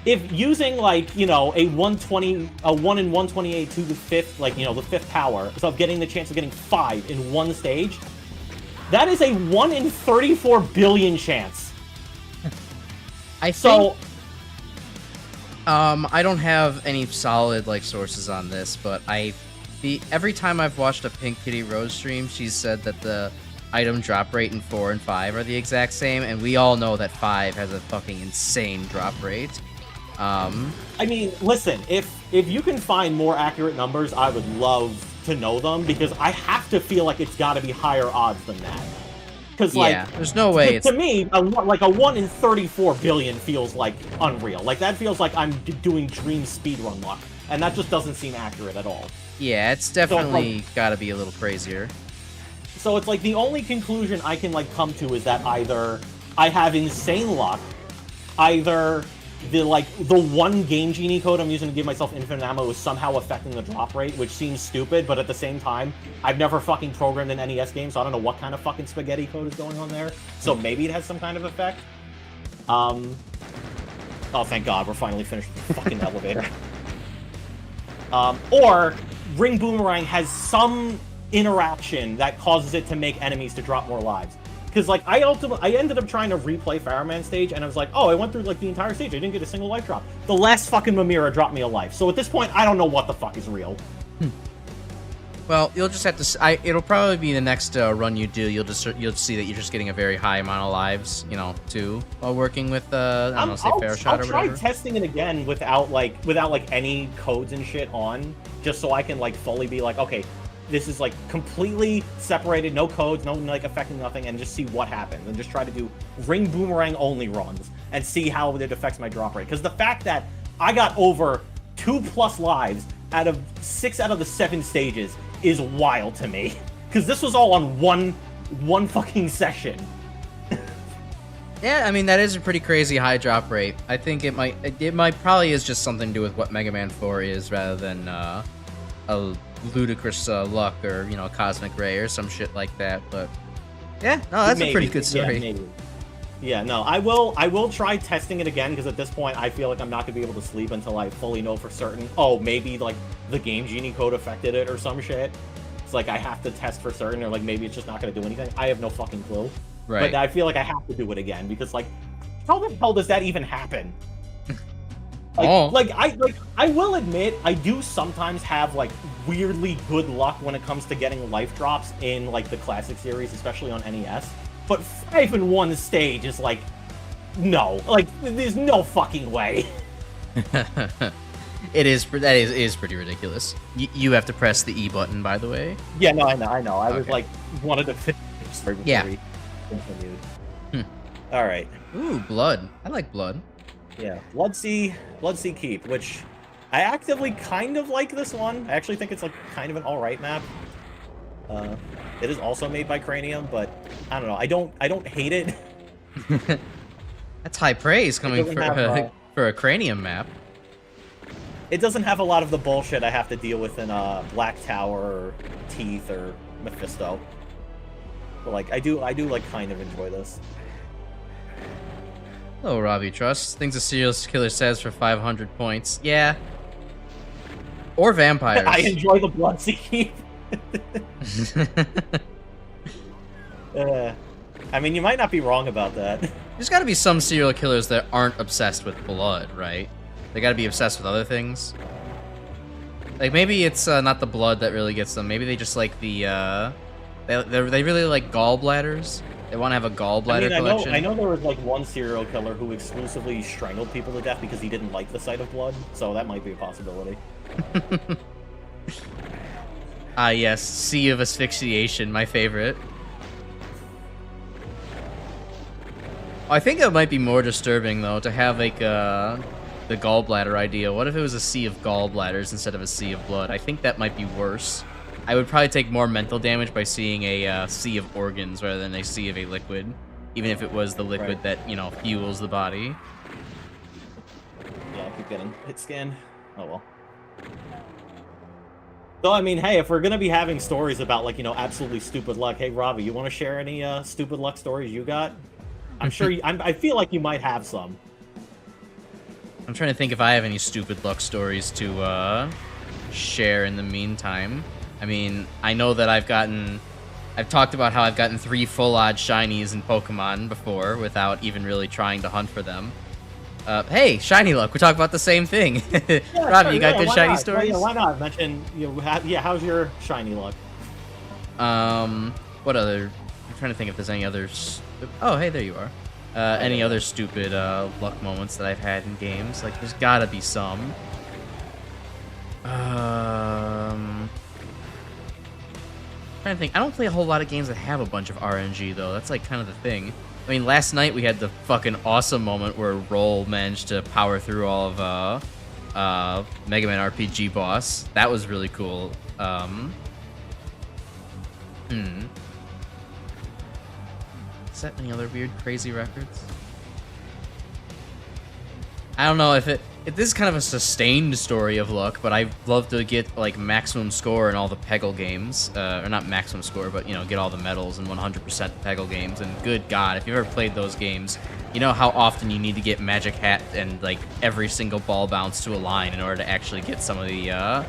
if using, like, you know, a 1 in 128 to the 5th, like, you know, the 5th power, so of getting the chance of getting 5 in one stage, that is a 1 in 34 billion chance. I think... I don't have any solid, like, sources on this, but every time I've watched a Pink Kitty Rose stream, she's said that the item drop rate in 4 and 5 are the exact same, and we all know that 5 has a fucking insane drop rate. I mean, listen, if you can find more accurate numbers, I would love to know them, because I have to feel like it's got to be higher odds than that. Because, like, yeah, there's no way to me, a 1 in 34 billion feels, like, unreal. Like, that feels like I'm doing dream speedrun luck, and that just doesn't seem accurate at all. Yeah, it's definitely gotta be a little crazier. So it's like the only conclusion I can, like, come to is that either I have insane luck, either the 1 Game Genie code I'm using to give myself infinite ammo is somehow affecting the drop rate, which seems stupid, but at the same time, I've never fucking programmed an NES game, so I don't know what kind of fucking spaghetti code is going on there. So maybe it has some kind of effect. Oh, thank God, we're finally finished with the fucking elevator. Or Ring Boomerang has some interaction that causes it to make enemies to drop more lives. Because, like, I ended up trying to replay Pharaohman stage, and I was like, oh, I went through, like, the entire stage. I didn't get a single life drop. The last fucking Mamira dropped me a life. So at this point, I don't know what the fuck is real. Well, you'll just have to... it'll probably be the next run you do. You'll see that you're just getting a very high amount of lives, you know, too, while working with, I don't know, say Fair Shot or whatever. I'll try testing it again without any codes and shit on, just so I can, like, fully be like, okay, this is, like, completely separated, no codes, no, like, affecting nothing, and just see what happens. And just try to do Ring Boomerang only runs and see how it affects my drop rate. Because the fact that I got over 2+ lives out of 6 out of the 7 stages is wild to me. Because this was all on one fucking session. Yeah, I mean, that is a pretty crazy high drop rate. I think it might probably is just something to do with what Mega Man 4 is, rather than a ludicrous luck or, you know, cosmic ray or some shit like that. But yeah, no, that's a pretty good story. Yeah, maybe. Yeah, no, I will try testing it again, because at this point I feel like I'm not gonna be able to sleep until I fully know for certain. Oh, maybe like the Game Genie code affected it or some shit. It's like I have to test for certain, or like maybe it's just not gonna do anything. I have no fucking clue. Right. But I feel like I have to do it again, because like, how the hell does that even happen? I will admit, I do sometimes have like weirdly good luck when it comes to getting life drops in like the classic series, especially on NES. But 5 in 1 stage is like, no, like there's no fucking way. That is pretty ridiculous. You have to press the E button, by the way. Yeah, no, I know. I was like wanted to finish before we continued. All right. Ooh, blood. I like blood. Yeah, Bloodsea Keep, which I actively kind of like this one. I actually think it's like kind of an alright map. It is also made by Cranium, but I don't know. I don't hate it. That's high praise coming for a Cranium map. It doesn't have a lot of the bullshit I have to deal with in Black Tower or Teeth or Mephisto. But like I do like kind of enjoy this. Hello, Robbie Trust. Things a serial killer says for 500 points. Yeah. Or vampires. I enjoy the Bloodseeking. I mean, you might not be wrong about that. There's got to be some serial killers that aren't obsessed with blood, right? They got to be obsessed with other things. Like maybe it's not the blood that really gets them. Maybe they just like the they really like gallbladders. They want to have a gallbladder collection. I know there was like one serial killer who exclusively strangled people to death because he didn't like the sight of blood. So that might be a possibility. Ah, yes, Sea of Asphyxiation, my favorite. I think it might be more disturbing, though, to have, like, the gallbladder idea. What if it was a sea of gallbladders instead of a sea of blood? I think that might be worse. I would probably take more mental damage by seeing a sea of organs rather than a sea of a liquid, even if it was the liquid that, you know, fuels the body. Yeah, I keep getting hit scanned. Oh, well. So, I mean, hey, if we're going to be having stories about, like, you know, absolutely stupid luck, hey, Robbie, you want to share any stupid luck stories you got? I'm sure I feel like you might have some. I'm trying to think if I have any stupid luck stories to share in the meantime. I mean, I know that I've talked about how I've gotten 3 full odd shinies in Pokemon before without even really trying to hunt for them. Hey, shiny luck. We talk about the same thing. Yeah, Robbie, you got good shiny stories? Yeah, why not? Mention, you know, how's your shiny luck? What other? I'm trying to think if there's any others. Oh, hey, there you are. Any other stupid luck moments that I've had in games? Like, there's gotta be some. Trying to think. I don't play a whole lot of games that have a bunch of RNG though. That's like kind of the thing. I mean, last night we had the fucking awesome moment where Roll managed to power through all of Mega Man RPG boss. That was really cool. Set any other weird, crazy records? I don't know if this is kind of a sustained story of luck, but I'd love to get like maximum score in all the Peggle games, or not maximum score, but you know, get all the medals in 100% Peggle games. And good God, if you've ever played those games, you know how often you need to get Magic Hat and like every single ball bounce to a line in order to actually get some of the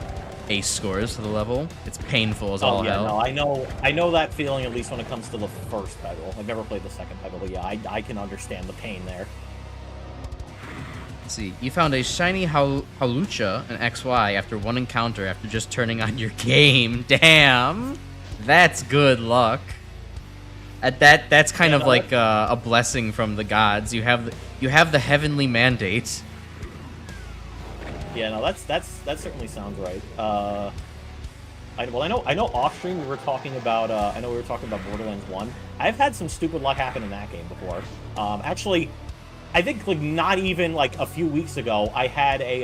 ace scores for the level. It's painful as all hell. No, I know that feeling, at least when it comes to the first Peggle. I've never played the second Peggle, but yeah, I can understand the pain there. Let's see. You found a shiny Hawlucha, an XY, after one encounter after just turning on your game. Damn! That's good luck. That's kind of like a blessing from the gods. You have the heavenly mandate. Yeah, no, that certainly sounds right. I know off stream we were talking about Borderlands 1. I've had some stupid luck happen in that game before. Actually, I think like not even like a few weeks ago, I had a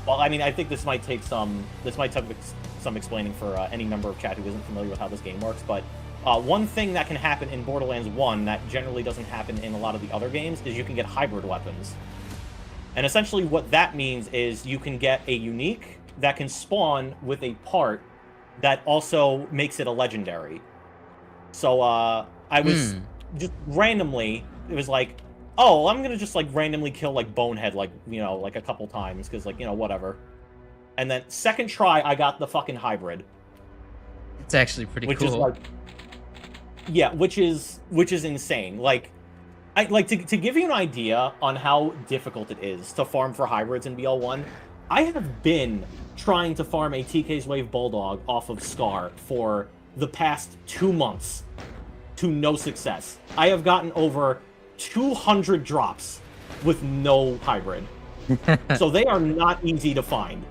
well, I mean, I think this might take some explaining for any member of chat who isn't familiar with how this game works, but one thing that can happen in Borderlands 1 that generally doesn't happen in a lot of the other games is you can get hybrid weapons. And essentially what that means is you can get a unique that can spawn with a part that also makes it a legendary. So I was just randomly, it was like, oh, I'm gonna just like randomly kill like Bonehead like, you know, like a couple times because like, you know, whatever. And then second try I got the fucking hybrid. It's actually pretty cool. Which is like, yeah, which is insane. Like I like to give you an idea on how difficult it is to farm for hybrids in BL1. I have been trying to farm a TK's Wave Bulldog off of Scar for the past 2 months to no success. I have gotten over 200 drops with no hybrid. So they are not easy to find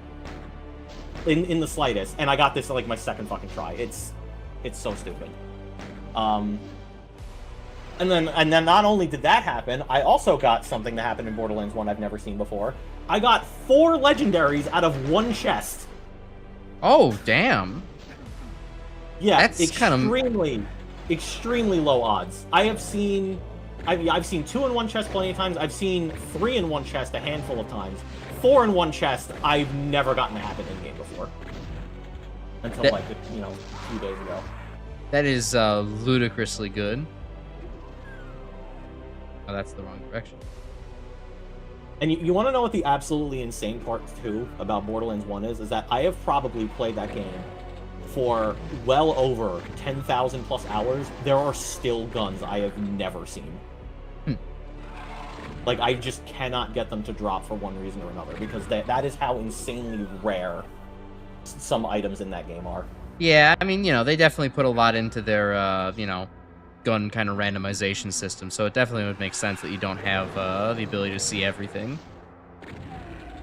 in the slightest. And I got this like my second fucking try. It's so stupid. And then not only did that happen, I also got something that happened in Borderlands 1 I've never seen before. I got 4 legendaries out of 1 chest. Oh, damn. Yeah, That's extremely low odds. I've seen 2-in-1 chest plenty of times. I've seen 3-in-1 chest a handful of times. 4-in-1 chest, I've never gotten to happen in game before. Until a few days ago. That is ludicrously good. Oh, that's the wrong direction. And you want to know what the absolutely insane part, too, about Borderlands 1 is that I have probably played that game for well over 10,000 plus hours. There are still guns I have never seen. Like, I just cannot get them to drop for one reason or another, because that is how insanely rare some items in that game are. Yeah, I mean, they definitely put a lot into their, gun kind of randomization system, so it definitely would make sense that you don't have the ability to see everything.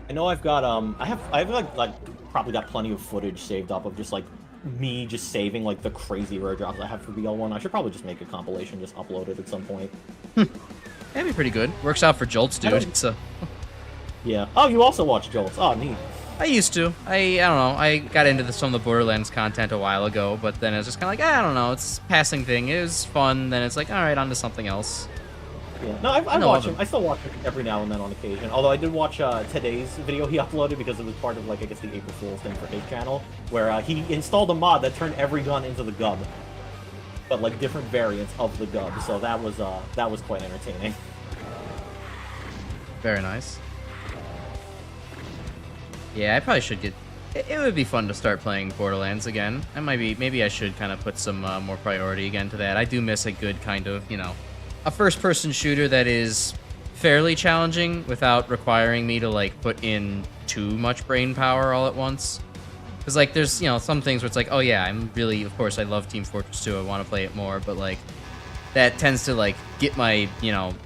I know I've got, I've like probably got plenty of footage saved up of just, like, me just saving, like, the crazy rare drops I have for BL1. I should probably just make a compilation, just upload it at some point. That'd be pretty good. Works out for Jolts, dude. So. Yeah. Oh, you also watch Jolts. Oh, neat. I used to. I don't know. I got into some of the Borderlands content a while ago, but then it was just kind of like, I don't know. It's a passing thing. It was fun. Then it's like, all right, on to something else. Yeah. No, I watch him. I still watch him every now and then on occasion. Although I did watch today's video he uploaded because it was part of, like, I guess the April Fool's thing for his channel, where he installed a mod that turned every gun into the gub, but like different variants of the gub. So that was quite entertaining. Very nice. Yeah, I probably should get... It would be fun to start playing Borderlands again. Maybe I should kind of put some more priority again to that. I do miss a good kind of, a first-person shooter that is fairly challenging without requiring me to, like, put in too much brain power all at once. Because, like, there's, some things where it's like, oh yeah, I'm really, of course, I love Team Fortress 2, I want to play it more, but, like, that tends to, like, get my,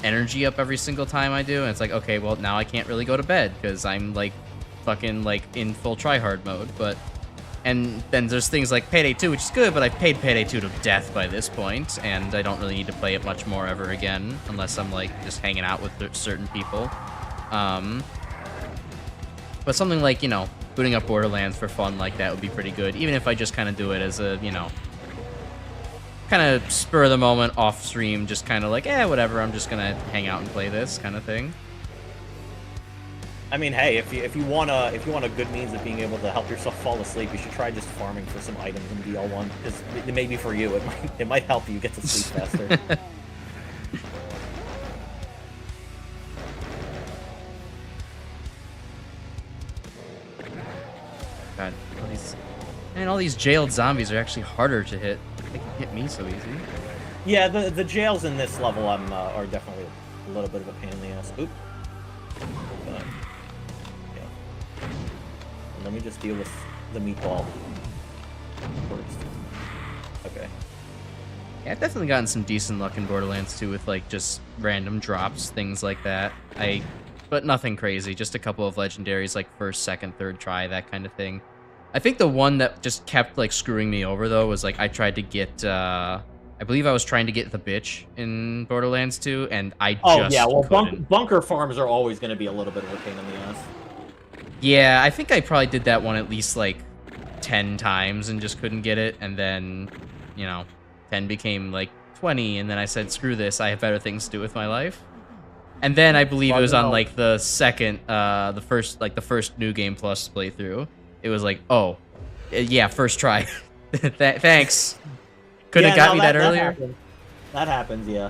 energy up every single time I do, and it's like, okay, well, now I can't really go to bed, because I'm, like, fucking, like, in full tryhard mode, and then there's things like Payday 2, which is good, but I've paid Payday 2 to death by this point, and I don't really need to play it much more ever again, unless I'm, like, just hanging out with certain people. But something like, booting up Borderlands for fun like that would be pretty good, even if I just kind of do it as a, kind of spur of the moment off stream, just kind of like, whatever, I'm just gonna hang out and play this kind of thing. I mean, hey, if you want a good means of being able to help yourself fall asleep, you should try just farming for some items in BL1, because maybe for you it might help you get to sleep faster. God, all these jailed zombies are actually harder to hit. They can hit me so easy. Yeah, the jails in this level are definitely a little bit of a pain in the ass. Oop. Let me just deal with the meatball first. Okay. Yeah, I've definitely gotten some decent luck in Borderlands 2 with, like, just random drops, things like that. But nothing crazy, just a couple of legendaries, like, first, second, third try, that kind of thing. I think the one that just kept, like, screwing me over, though, was, like, I tried to get, I believe I was trying to get the bitch in Borderlands 2, and I couldn't. Bunker farms are always going to be a little bit of a pain in the ass. Yeah, I think I probably did that one at least, like, 10 times and just couldn't get it, and then, 10 became, like, 20, and then I said, screw this, I have better things to do with my life. And then I believe it was on, like, the second, the first New Game Plus playthrough. It was like, oh, yeah, first try. Thanks. Could have got me that earlier. That happens, yeah.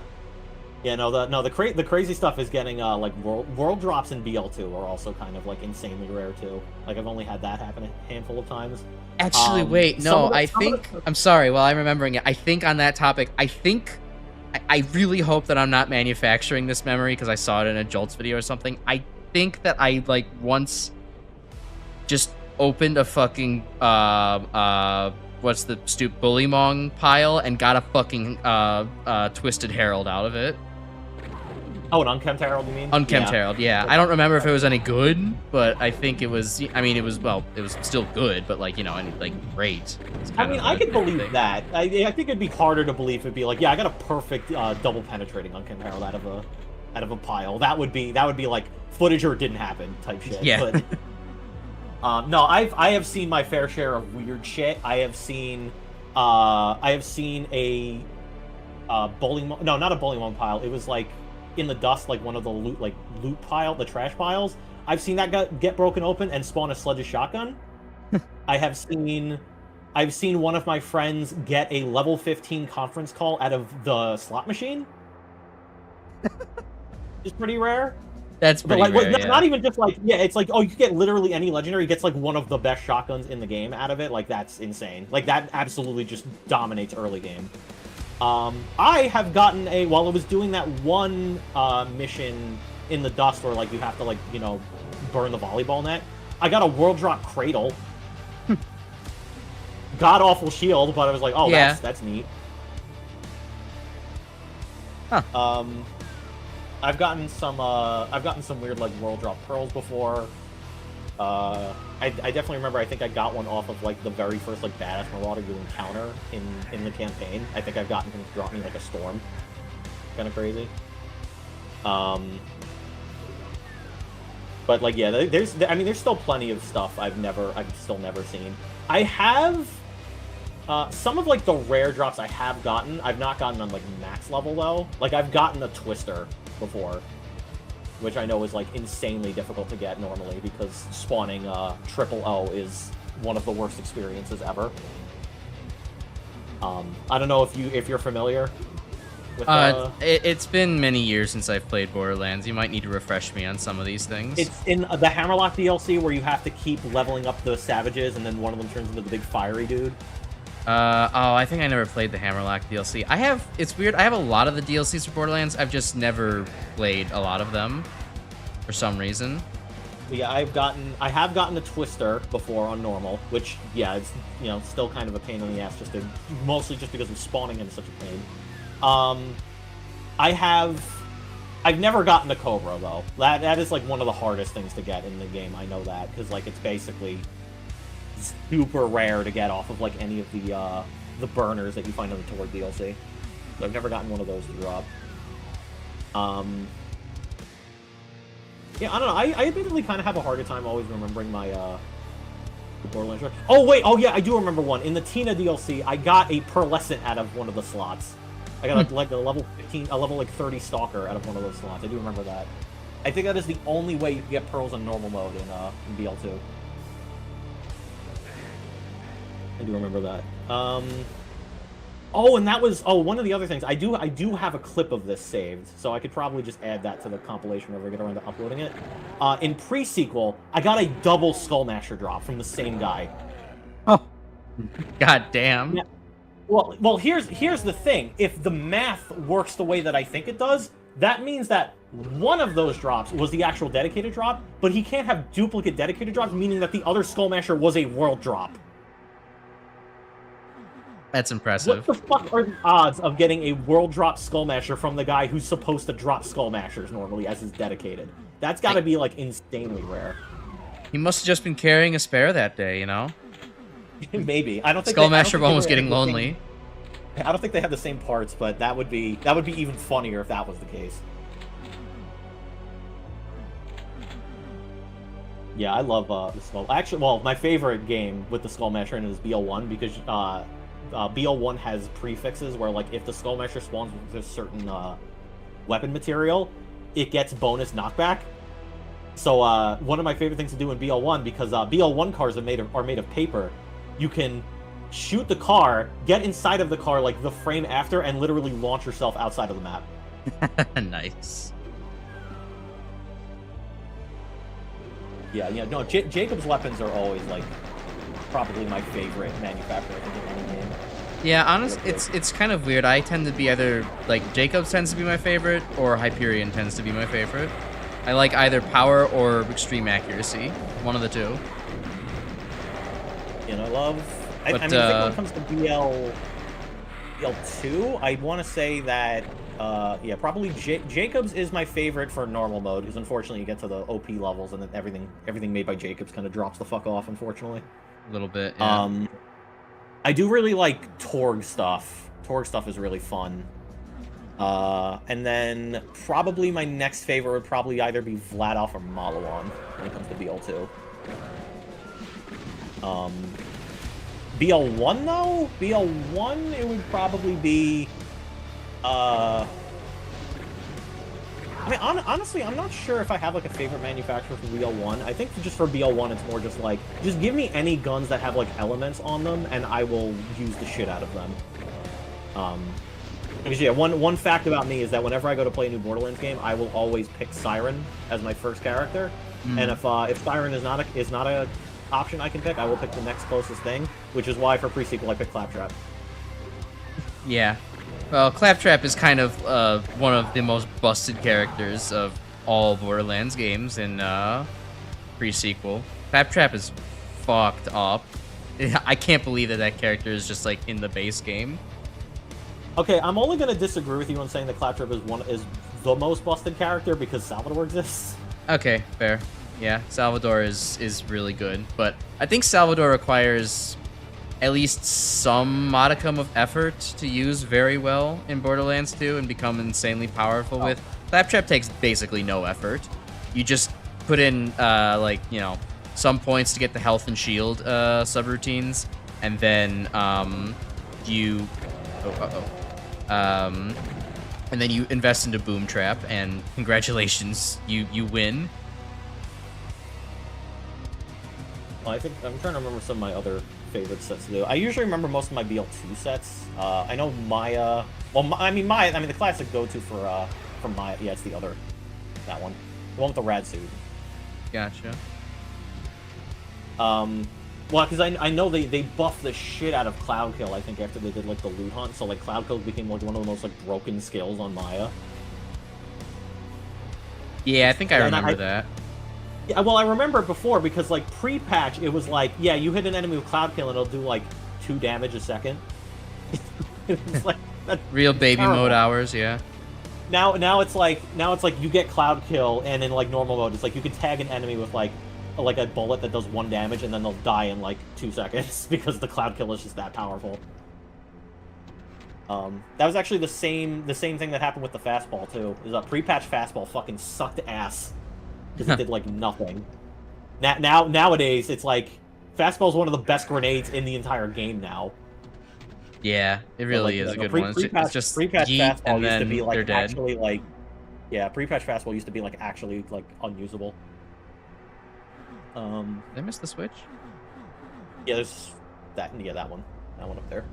Yeah, the crazy stuff is getting like world drops in BL2 are also kind of like insanely rare too. Like I've only had that happen a handful of times. Actually, wait, no, I'm sorry. While I'm remembering it, I think on that topic, I really hope that I'm not manufacturing this memory because I saw it in a Jolts video or something. I think that I like once just opened a fucking what's the stupid Bullymong pile and got a fucking Twisted Herald out of it. Oh, an Unkempt Herald, you mean? Unkempt Herald, yeah. I don't remember if it was any good, but I think it was. I mean, it was still good, but like great. I mean, I could believe that. I think it'd be harder to believe it'd be like, yeah, I got a perfect double penetrating Unkempt Herald out of a pile. That would be like footage or it didn't happen type shit. Yeah. But, no, I have seen my fair share of weird shit. I have seen I have seen a no, not a bowling pile. It was like in the dust, like one of the loot pile, the trash piles. I've seen that get broken open and spawn a sledge's shotgun. I've seen one of my friends get a level 15 conference call out of the slot machine. It's pretty rare. That's pretty but, like, rare, not even just like, yeah, it's like, oh, you could get literally any legendary. Gets like one of the best shotguns in the game out of it. Like, that's insane. Like, that absolutely just dominates early game. I have gotten while I was doing that one mission in the dust where like you have to like, you know, burn the volleyball net, I got a world drop cradle. God awful shield, but I was like, oh, yeah, that's neat. Huh. I've gotten some weird like world drop pearls before. I definitely remember. I think I got one off of like the very first like badass marauder you encounter in the campaign. I think I've gotten him to drop me like a storm. Kind of crazy. But like, yeah, there's still plenty of stuff I've still never seen. I have some of like the rare drops I have gotten. I've not gotten on like max level though. Like I've gotten a twister before, which I know is like insanely difficult to get normally because spawning triple O is one of the worst experiences ever. I don't know if you're familiar with it's been many years since I've played Borderlands. You might need to refresh me on some of these things. It's in the Hammerlock DLC where you have to keep leveling up the savages and then one of them turns into the big fiery dude. I think I never played the Hammerlock DLC. It's weird, I have a lot of the DLCs for Borderlands. I've just never played a lot of them for some reason. Yeah, I have gotten a twister before on normal, which, yeah, it's, you know, still kind of a pain in the ass, mostly just because of spawning into such a pain. I've never gotten a Cobra though. That is like one of the hardest things to get in the game. I know that because like it's basically super rare to get off of like any of the burners that you find on the Toward DLC. So I've never gotten one of those to drop. Yeah, I don't know. I admittedly kind of have a harder time always remembering my Borderlands. Oh wait, oh yeah, I do remember one. In the Tina DLC, I got a pearlescent out of one of the slots. I got like a level 15, a level like 30 stalker out of one of those slots. I do remember that. I think that is the only way you can get pearls in normal mode in BL2. I do remember that. Oh, and that was one of the other things. I do have a clip of this saved, so I could probably just add that to the compilation whenever I get around to uploading it. In pre-sequel, I got a double Skullmasher drop from the same guy. Oh, god damn. Yeah. Well, here's the thing. If the math works the way that I think it does, that means that one of those drops was the actual dedicated drop, but he can't have duplicate dedicated drops, meaning that the other Skullmasher was a world drop. That's impressive. What the fuck are the odds of getting a world drop Skullmasher from the guy who's supposed to drop Skullmashers normally as his dedicated? That's got to be like insanely rare. He must have just been carrying a spare that day, you know? Maybe. I don't think Skullmasher one was getting lonely. I don't think they have the same parts, but that would be even funnier if that was the case. Yeah, I love the Skull. Actually, well, my favorite game with the Skullmasher in it is BL1 because BL1 has prefixes where like if the Skullmasher spawns with a certain weapon material, it gets bonus knockback. So one of my favorite things to do in BL1, because BL1 cars are made of paper, you can shoot the car, get inside of the car like the frame after, and literally launch yourself outside of the map. Nice. Yeah, no, Jacob's weapons are always like probably my favorite manufacturer in any game. Yeah, honestly, it's kind of weird. I tend to be either like Jacobs tends to be my favorite, or Hyperion tends to be my favorite. I like either power or extreme accuracy, one of the two. You know, I mean, I think when it comes to BL2, I want to say that, yeah, probably Jacobs is my favorite for normal mode, because unfortunately you get to the OP levels and then everything made by Jacobs kind of drops the fuck off, unfortunately. A little bit, yeah. I do really like Torg stuff. Torg stuff is really fun. And then probably my next favorite would probably either be Vladoff or Malawan when it comes to BL2. BL1 though? BL1, it would probably be. I mean, honestly, I'm not sure if I have like a favorite manufacturer for BL1. I think just for BL1, it's more just like, just give me any guns that have like elements on them, and I will use the shit out of them. Because yeah, one fact about me is that whenever I go to play a new Borderlands game, I will always pick Siren as my first character. And if Siren is not a option I can pick, I will pick the next closest thing, which is why for pre-sequel I picked Claptrap. Yeah. Well, Claptrap is kind of one of the most busted characters of all Borderlands games in pre-sequel. Claptrap is fucked up. I can't believe that character is just like in the base game. Okay, I'm only gonna disagree with you on saying that Claptrap is the most busted character because Salvador exists. Okay, fair. Yeah, Salvador is really good, but I think Salvador requires at least some modicum of effort to use very well in Borderlands 2 and become insanely powerful with. Claptrap takes basically no effort. You just put in, like, you know, some points to get the health and shield subroutines, and then you... and then you invest into Boom Trap, and congratulations, you win. Well, I think I'm trying to remember some of my other favorite sets to do. I usually remember most of my BL2 sets. I know Maya. Well, Maya. I mean, the classic go-to for Maya. Yeah, it's that one, the one with the rad suit. Gotcha. Well, because I know they buffed the shit out of Cloud Kill. I think after they did like the loot hunt, so like Cloud Kill became like one of the most like broken skills on Maya. Yeah, I think I remember that. Yeah, well, I remember before because, like, pre-patch, it was like, yeah, you hit an enemy with Cloud Kill and it'll do, like, 2 damage a second. It's like, real baby terrible. mode hours, yeah. Now it's like you get Cloud Kill, and in, like, normal mode, it's like you can tag an enemy with, like a bullet that does 1 damage, and then they'll die in, like, 2 seconds because the Cloud Kill is just that powerful. That was actually the same thing that happened with the fastball, too. Is a pre-patch fastball fucking sucked ass. Because it did, like, nothing. Nowadays, it's like, fastball's one of the best grenades in the entire game now. Yeah, it really is a good one. It's just pre-patch yeet, fastball and then used to be, like, they're dead. actually, like... Yeah, pre-patch fastball used to be, like, actually, like, unusable. Did I miss the switch? Yeah, there's that. Yeah, that one. That one up there.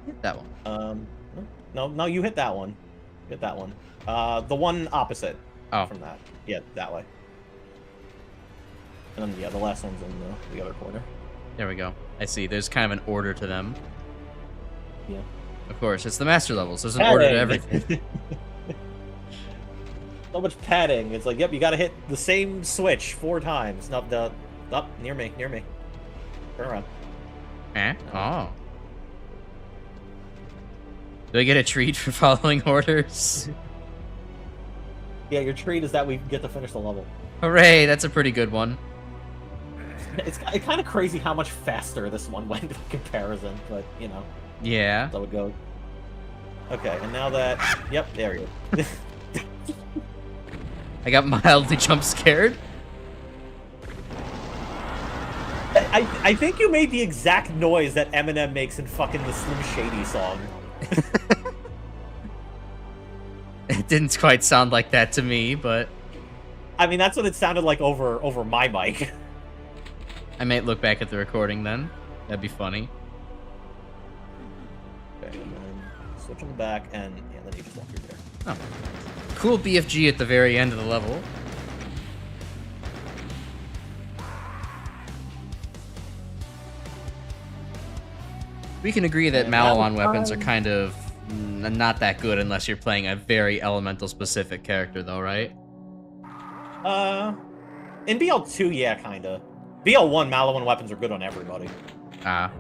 Hit that one. No, you hit that one. Hit that one. The one opposite from that. Yeah, that way. And then, yeah, the last one's in the other corner. There we go. I see. There's kind of an order to them. Yeah. Of course, it's the master levels. There's an order to everything. So much padding. It's like, yep, you gotta hit the same switch 4 times. Not the... Up, near me. Turn around. Oh. Do I get a treat for following orders? Yeah, your treat is that we get to finish the level. Hooray, that's a pretty good one. It's kind of crazy how much faster this one went in comparison, but, you know. Yeah. So it goes. Okay, and now that... Yep, there you go. I got mildly jump scared. I think you made the exact noise that Eminem makes in fucking the Slim Shady song. It didn't quite sound like that to me, but... I mean, that's what it sounded like over my mic. I might look back at the recording then. That'd be funny. Okay, and then switch on the back, and yeah, then you just walk through there. Oh. Cool BFG at the very end of the level. We can agree that Malawan weapons are kind of not that good unless you're playing a very elemental-specific character, though, right? In BL2, yeah, kinda. BL1, Malawan weapons are good on everybody. Ah.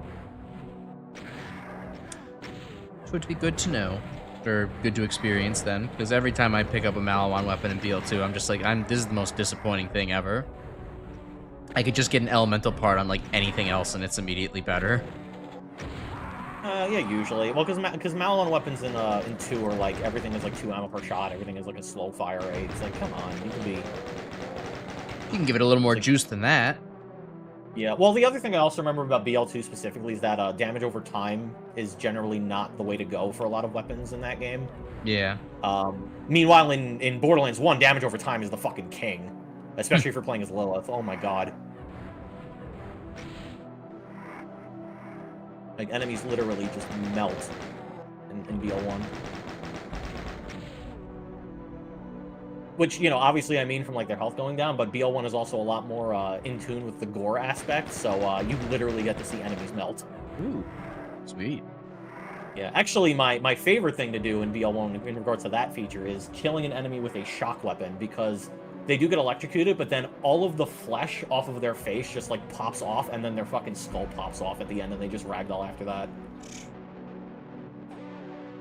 Which would be good to know. Or good to experience, then. Because every time I pick up a Malawan weapon in BL2, I'm just like, this is the most disappointing thing ever. I could just get an elemental part on, like, anything else, and it's immediately better. Yeah, usually. Well, because Malawan weapons in 2 are like, everything is like 2 ammo per shot, everything is like a slow fire rate. It's like, come on, you can be... You can give it a little more juice than that. Yeah, well, the other thing I also remember about BL2 specifically is that damage over time is generally not the way to go for a lot of weapons in that game. Yeah. Meanwhile, in Borderlands 1, damage over time is the fucking king. Especially if you're playing as Lilith. Oh my god. Like, enemies literally just melt in BL1. Which, you know, obviously I mean from, like, their health going down, but BL1 is also a lot more in tune with the gore aspect, so you literally get to see enemies melt. Ooh, sweet. Yeah, actually, my favorite thing to do in BL1 in regards to that feature is killing an enemy with a shock weapon, because they do get electrocuted, but then all of the flesh off of their face just, like, pops off, and then their fucking skull pops off at the end, and they just ragdoll after that.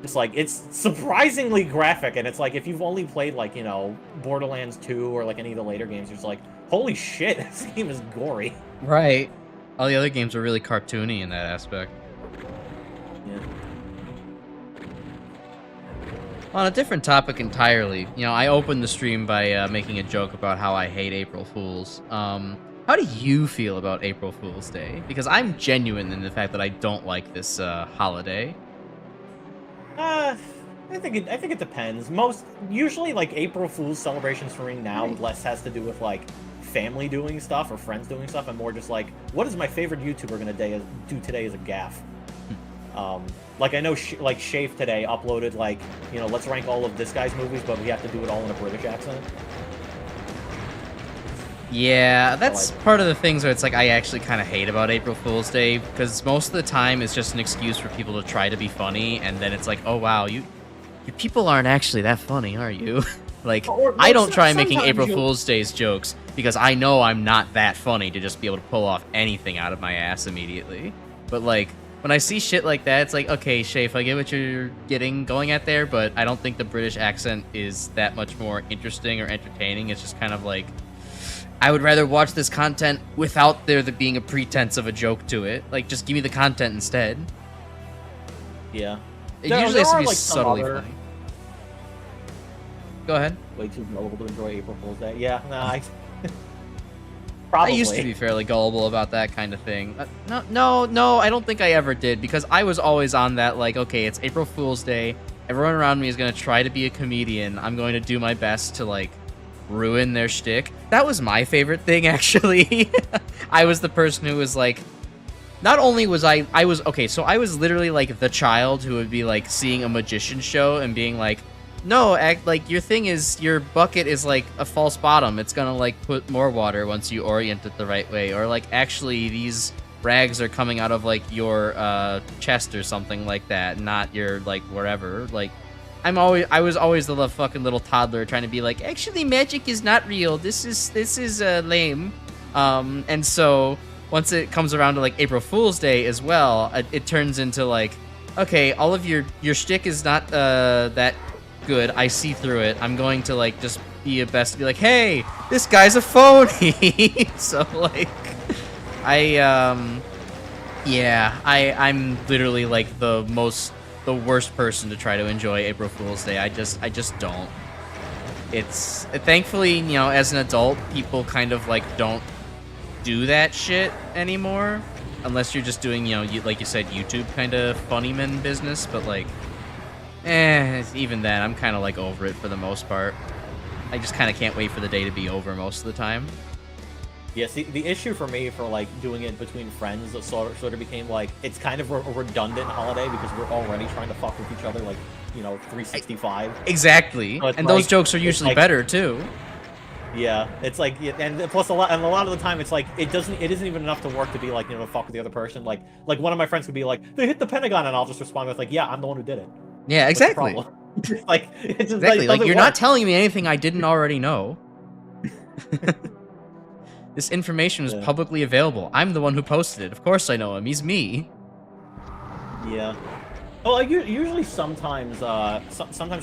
It's like, it's surprisingly graphic, and it's like, if you've only played, like, you know, Borderlands 2 or, like, any of the later games, you're just like, holy shit, this game is gory. Right. All the other games are really cartoony in that aspect. Yeah. On a different topic entirely, you know, I opened the stream by making a joke about how I hate April Fools. How do you feel about April Fool's Day? Because I'm genuine in the fact that I don't like this holiday. I think it depends. Usually, like, April Fool's celebrations for me now less has to do with, like, family doing stuff or friends doing stuff, and more just like, what is my favorite YouTuber gonna do today as a gaff? Like, I know, like, Shafe today uploaded, like, you know, let's rank all of this guy's movies, but we have to do it all in a British accent. Yeah, that's part of the things where it's like I actually kind of hate about April Fool's Day, because most of the time it's just an excuse for people to try to be funny, and then it's like, oh wow, you people aren't actually that funny, are you? Like, I don't try making April Fool's Day's jokes because I know I'm not that funny to just be able to pull off anything out of my ass immediately. But like, when I see shit like that, it's like, okay, Shafe, I get what you're going at there, but I don't think the British accent is that much more interesting or entertaining. It's just kind of like, I would rather watch this content without there being a pretense of a joke to it. Like, just give me the content instead. Yeah. It usually has to be like, subtly funny. Go ahead. Way too gullible to enjoy April Fool's Day. Yeah, nah, I used to be fairly gullible about that kind of thing. No, I don't think I ever did, because I was always on that, like, okay, it's April Fool's Day. Everyone around me is going to try to be a comedian. I'm going to do my best to, like, ruin their shtick. That was my favorite thing, actually. I was the person who was, like, not only was I was literally, like, the child who would be, like, seeing a magician show and being like, no, like, your thing is, your bucket is, like, a false bottom. It's gonna, like, put more water once you orient it the right way. Or, like, actually, these rags are coming out of, like, your, chest or something like that, not your, like, wherever. Like, I was always the fucking little toddler trying to be like, actually, magic is not real. This is lame. And so, once it comes around to, like, April Fool's Day as well, it turns into, like, okay, all of your shtick is not, that good. I see through it. I'm going to, like, just be a best to be like, hey, this guy's a phony. So, like, I'm literally, like, the worst person to try to enjoy April Fool's Day. I just don't. It's thankfully, you know, as an adult, people kind of, like, don't do that shit anymore, unless you're just doing, you know, like you said, YouTube kind of funny man business. But, like, even then, I'm kind of, like, over it for the most part. I just kind of can't wait for the day to be over most of the time. Yeah, see, the issue for me for, like, doing it between friends sort of became, like, it's kind of a redundant holiday because we're already trying to fuck with each other, like, you know, 365. Exactly. So and those jokes are usually like, better, too. Yeah, it's like, and plus a lot of the time it's like, it isn't even enough to work to be like, you know, to fuck with the other person. Like one of my friends could be like, they hit the Pentagon, and I'll just respond with like, yeah, I'm the one who did it. Yeah, exactly. Like, it's just, exactly. Like, you're work. not telling me anything I didn't already know. This information is publicly available. I'm the one who posted it. Of course I know him. He's me. Yeah. Well, like, usually sometimes for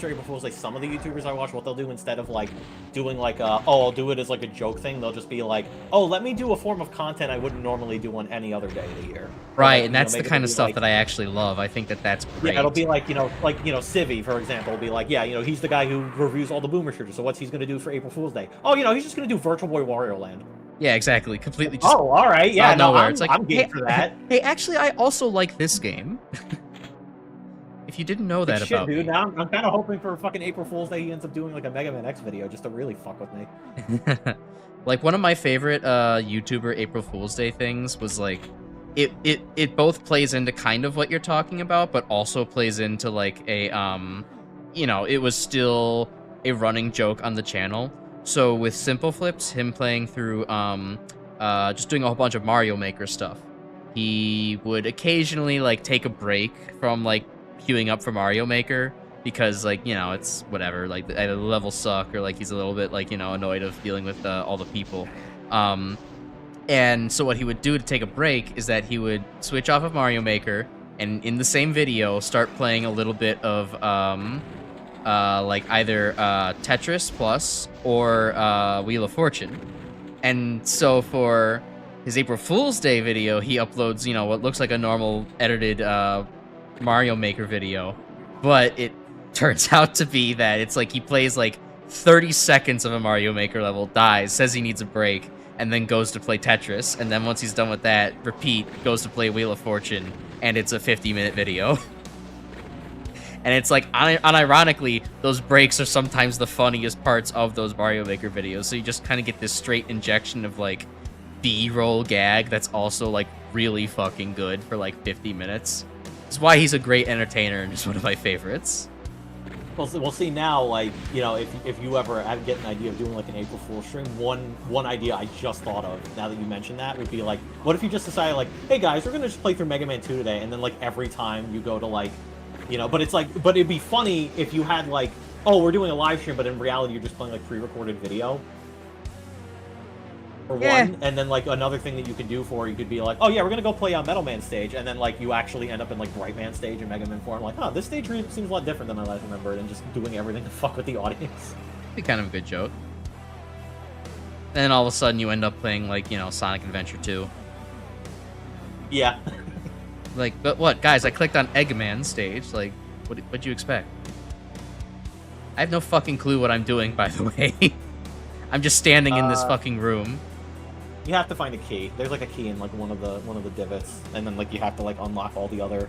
April Fool's Day, some of the YouTubers I watch, what they'll do instead of, like, doing, like, oh, I'll do it as, like, a joke thing, they'll just be like, oh, let me do a form of content I wouldn't normally do on any other day of the year. Right, like, and that's the kind of stuff that I actually love. I think that's great. Yeah, it'll be like, Civi, for example, will be like, yeah, he's the guy who reviews all the Boomer shooters, so what's he's going to do for April Fool's Day? Oh, he's just going to do Virtual Boy Wario Land. Yeah, exactly. Completely just Oh, all right. Yeah, out of no, nowhere. It's like, I'm game hey, for that. hey, actually, I also like this game. If you didn't know Good that shit, about dude. me. Now I'm kind of hoping for fucking April Fool's Day he ends up doing like a Mega Man X video just to really fuck with me. Like one of my favorite YouTuber April Fool's Day things was like it both plays into kind of what you're talking about, but also plays into like a you know, it was still a running joke on the channel. So with Simple Flips, him playing through just doing a whole bunch of Mario Maker stuff. He would occasionally like take a break from like queuing up for Mario Maker because like, you know, it's whatever, like either the levels suck or like he's a little bit like, you know, annoyed of dealing with all the people. And so what he would do to take a break is that he would switch off of Mario Maker and in the same video start playing a little bit of like either Tetris Plus or Wheel of Fortune. And so for his April Fool's Day video, he uploads, you know, what looks like a normal edited Mario Maker video, but it turns out to be that it's like he plays like 30 seconds of a Mario Maker level, dies, says he needs a break, and then goes to play Tetris, and then once he's done with that, repeat, goes to play Wheel of Fortune, and it's a 50-minute video. And it's like, unironically, those breaks are sometimes the funniest parts of those Mario Maker videos, so you just kind of get this straight injection of like B-roll gag that's also like really fucking good for like 50 minutes. It's why he's a great entertainer and just one of my favorites. We'll see now, like, you know, if you ever get an idea of doing like an April Fool's stream, one idea I just thought of now that you mentioned that would be like, what if you just decided like, hey guys, we're gonna just play through Mega Man 2 today, and then like every time you go to like, you know, but it's like, but it'd be funny if you had like, oh, we're doing a live stream, but in reality you're just playing like pre-recorded video. For one, and then like another thing that you could do for you could be like, oh yeah, we're gonna go play on Metal Man stage, and then like you actually end up in like Bright Man stage and Mega Man 4. I'm like, oh, this stage seems a lot different than I last remembered, and just doing everything to fuck with the audience. Be kind of a good joke. And then all of a sudden you end up playing like, you know, Sonic Adventure 2. Yeah. Like, but what, guys? I clicked on Eggman stage. Like, what'd you expect? I have no fucking clue what I'm doing, by the way. I'm just standing in this fucking room. You have to find a key. There's like a key in like one of the divots, and then like you have to like unlock all the other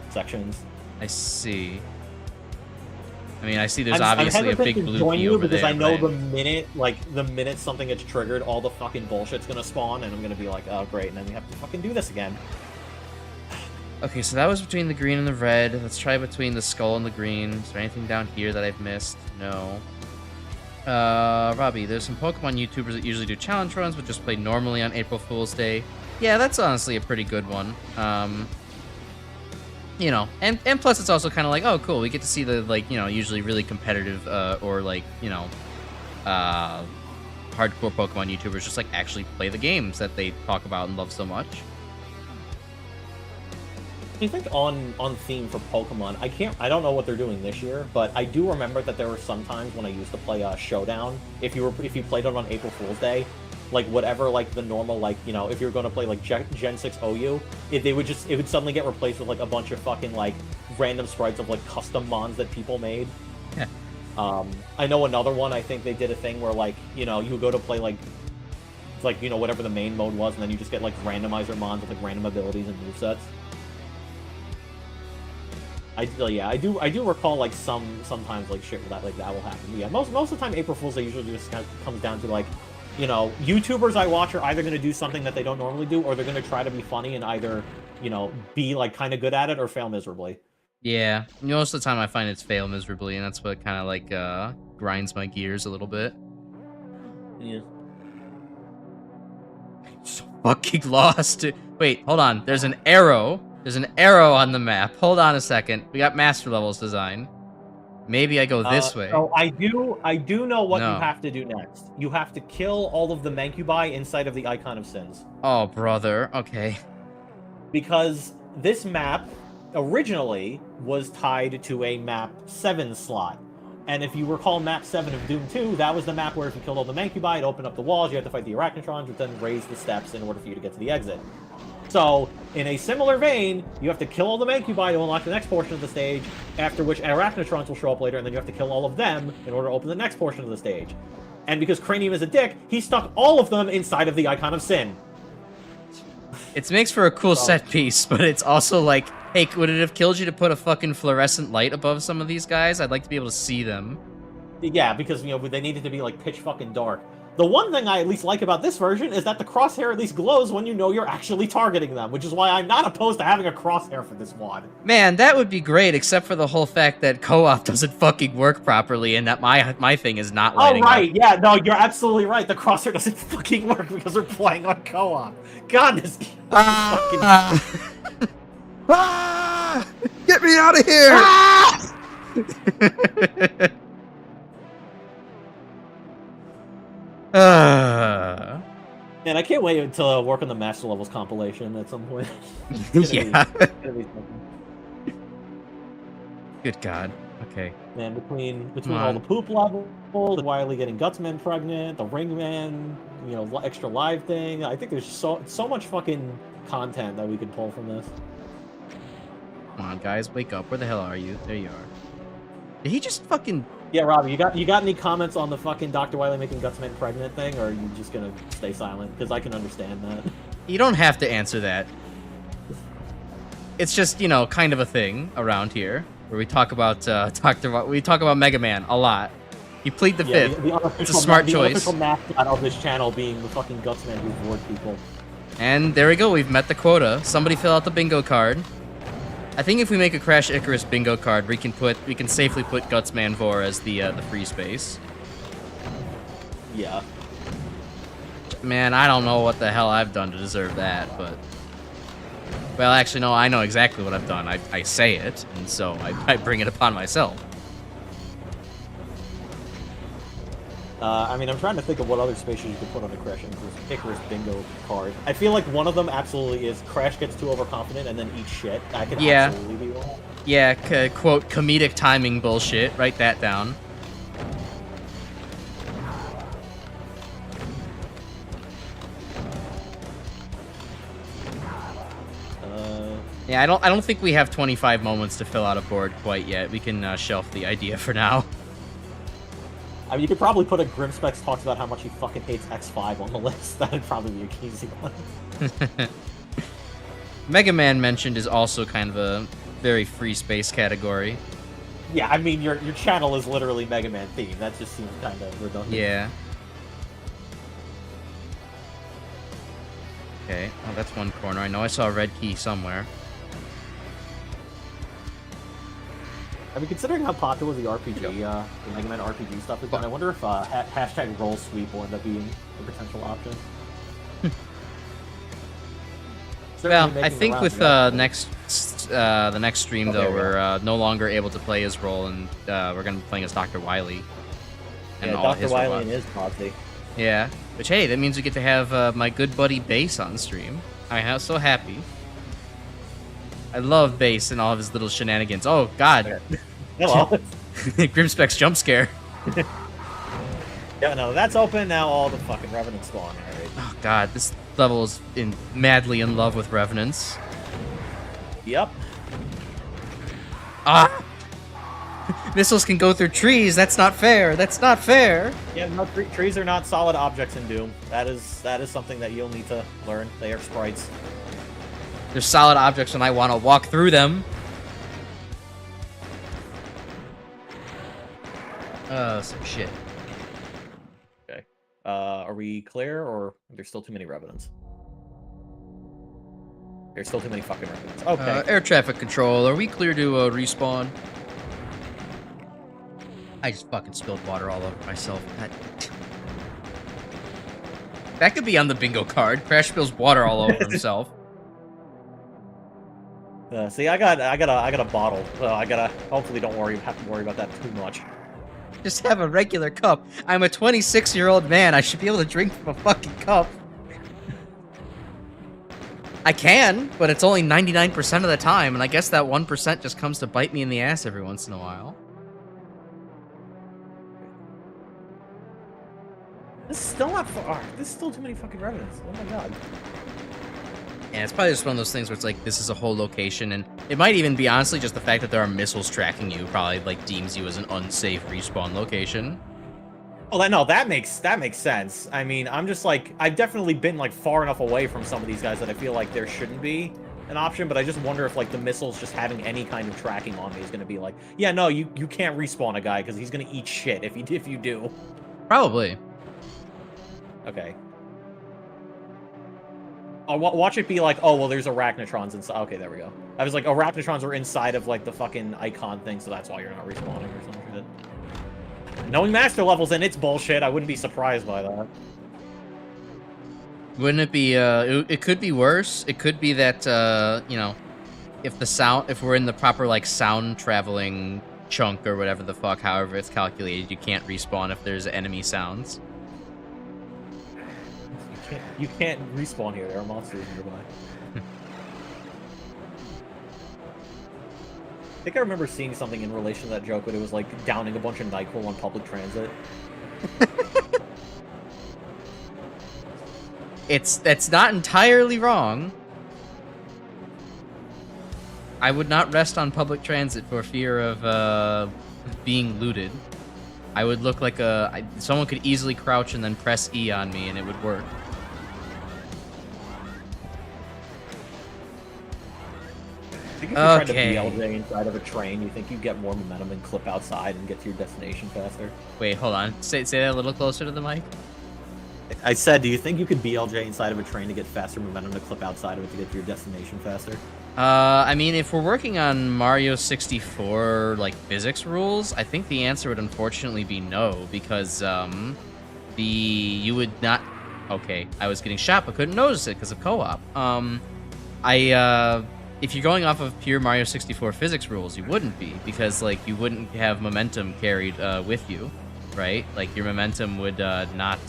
sections. I see. I mean, I see there's obviously a big blue key over there. Because I know the minute something gets triggered, all the fucking bullshit's gonna spawn, and I'm gonna be like, oh great, and then we have to fucking do this again. Okay, so that was between the green and the red. Let's try between the skull and the green. Is there anything down here that I've missed? No. Robbie, there's some Pokemon YouTubers that usually do challenge runs, but just play normally on April Fool's Day. Yeah, that's honestly a pretty good one. You know, and plus it's also kind of like, oh, cool, we get to see the, like, you know, usually really competitive, or, like, you know, hardcore Pokemon YouTubers just, like, actually play the games that they talk about and love so much. I think on theme for Pokemon, I don't know what they're doing this year, but I do remember that there were some times when I used to play Showdown. If you played it on April Fool's Day, like whatever, like the normal, like, you know, if you were going to play like Gen 6 OU, it would suddenly get replaced with like a bunch of fucking like random sprites of like custom mons that people made. Yeah. I know another one. I think they did a thing where like, you know, you would go to play like you know, whatever the main mode was, and then you just get like randomizer mons with like random abilities and movesets. I do recall like sometimes like shit like that will happen. Yeah, most of the time April Fool's Day usually just kind of comes down to like, you know, YouTubers I watch are either going to do something that they don't normally do, or they're going to try to be funny and either, you know, be like kind of good at it or fail miserably. Yeah, most of the time I find it's fail miserably, and that's what kind of like grinds my gears a little bit. Yeah. I'm so fucking lost. Wait, hold on. There's an arrow. There's an arrow on the map. Hold on a second. We got master levels design. Maybe I go this way. Oh, I do know what you have to do next. You have to kill all of the Mancubi inside of the Icon of Sins. Oh, brother. Okay. Because this map originally was tied to a map 7 slot. And if you recall map 7 of Doom 2, that was the map where if you killed all the Mancubi, it opened up the walls, you had to fight the Arachnotrons, which then raise the steps in order for you to get to the exit. So, in a similar vein, you have to kill all the Mancubi to unlock the next portion of the stage, after which Arachnotrons will show up later, and then you have to kill all of them in order to open the next portion of the stage. And because Cranium is a dick, he stuck all of them inside of the Icon of Sin. It makes for a cool set piece, but it's also like, hey, would it have killed you to put a fucking fluorescent light above some of these guys? I'd like to be able to see them. Yeah, because, you know, they needed to be, like, pitch fucking dark. The one thing I at least like about this version is that the crosshair at least glows when you know you're actually targeting them, which is why I'm not opposed to having a crosshair for this mod. Man, that would be great, except for the whole fact that co-op doesn't fucking work properly, and that my thing is not lighting up. Oh, right, up. yeah, no, you're absolutely right. The crosshair doesn't fucking work because we're playing on co-op. God, this game fucking... Get me out of here! Man, I can't wait to work on the Master Levels compilation at some point. Yeah. Good God. Okay. Man, between all the poop levels, the Wily getting Gutsman pregnant, the Ringman, you know, extra live thing, I think there's so much fucking content that we could pull from this. Come on, guys, wake up. Where the hell are you? There you are. Did he just fucking... Yeah, Robbie, you got any comments on the fucking Dr. Wily making Gutsman pregnant thing, or are you just gonna stay silent? Because I can understand that. You don't have to answer that. It's just, you know, kind of a thing around here where we talk about Mega Man a lot. You plead the fifth. It's a smart choice. The unofficial mascot of this channel being the fucking Gutsman who bored people. And there we go. We've met the quota. Somebody fill out the bingo card. I think if we make a Crash Icarus bingo card, we can safely put Gutsman Vor as the free space. Yeah. Man, I don't know what the hell I've done to deserve that, but... Well, actually, no, I know exactly what I've done. I say it, and so I bring it upon myself. I mean, I'm trying to think of what other spaces you could put on a Crash Icarus bingo card. I feel like one of them absolutely is Crash gets too overconfident and then eats shit. That could absolutely be one. Yeah, quote, comedic timing bullshit. Write that down. Yeah, I don't think we have 25 moments to fill out a board quite yet. We can shelf the idea for now. I mean, you could probably put a Grimspecs talks about how much he fucking hates X5 on the list. That'd probably be a easy one. Mega Man mentioned is also kind of a very free space category. Yeah, I mean, your channel is literally Mega Man themed. That just seems kind of redundant. Yeah. Okay, oh, that's one corner. I know I saw a red key somewhere. I mean, considering how popular the RPG, the Mega Man RPG stuff is, I wonder if hashtag roll sweep will end up being a potential option. Well, I think with the next stream, though, we're no longer able to play as Roll, and we're going to be playing as Dr. Wily. And all Dr. Wily and his posse. Yeah, which, hey, that means we get to have my good buddy Bass on stream. I'm so happy. I love Bass and all of his little shenanigans. Oh, God. Hello. Grimspecs jump scare. Yeah, no, that's open now. All the fucking Revenants spawn. Right. Oh, God, this level is madly in love with Revenants. Yep. Ah! Missiles can go through trees. That's not fair. That's not fair. Yeah, no, trees are not solid objects in Doom. That is something that you'll need to learn. They are sprites. They're solid objects when I want to walk through them. Some shit. Okay. Are we clear, or are there still too many Revenants? There's still too many fucking Revenants. Okay. Air traffic control. Are we clear to respawn? I just fucking spilled water all over myself. That could be on the bingo card. Crash spills water all over himself. See, I got a bottle. Hopefully don't have to worry about that too much. Just have a regular cup. I'm a 26-year-old man. I should be able to drink from a fucking cup. I can, but it's only 99% of the time, and I guess that 1% just comes to bite me in the ass every once in a while. This is still not far. This is still too many fucking Revenants. Oh my god. And it's probably just one of those things where it's like, this is a whole location, and it might even be, honestly, just the fact that there are missiles tracking you probably, like, deems you as an unsafe respawn location. Well, no, that makes sense. I mean, I'm just like, I've definitely been, like, far enough away from some of these guys that I feel like there shouldn't be an option, but I just wonder if, like, the missiles just having any kind of tracking on me is going to be like, yeah, no, you can't respawn a guy because he's going to eat shit if you do. Probably. Okay. I'll watch it be like, oh, well, there's arachnotrons inside. Okay, there we go. I was like, arachnotrons are inside of, like, the fucking icon thing, so that's why you're not respawning or some shit. Knowing master levels and it's bullshit, I wouldn't be surprised by that. Wouldn't it be, it could be worse. It could be that, you know, if we're in the proper, like, sound traveling chunk or whatever the fuck, however it's calculated, you can't respawn if there's enemy sounds. You can't respawn here. There are monsters nearby. I think I remember seeing something in relation to that joke, but it was like downing a bunch of NyQuil on public transit. That's not entirely wrong. I would not rest on public transit for fear of being looted. I would look like someone could easily crouch and then press E on me and it would work. I think if you tried to BLJ inside of a train, you think you get more momentum and clip outside and get to your destination faster? Wait, hold on. Say that a little closer to the mic. I said, do you think you could BLJ inside of a train to get faster momentum to clip outside of it to get to your destination faster? I mean, if we're working on Mario 64, like, physics rules, I think the answer would unfortunately be no, because, you would not... Okay, I was getting shot, but couldn't notice it because of co-op. If you're going off of pure Mario 64 physics rules, you wouldn't be, because, like, you wouldn't have momentum carried, with you, right? Like, your momentum would, not,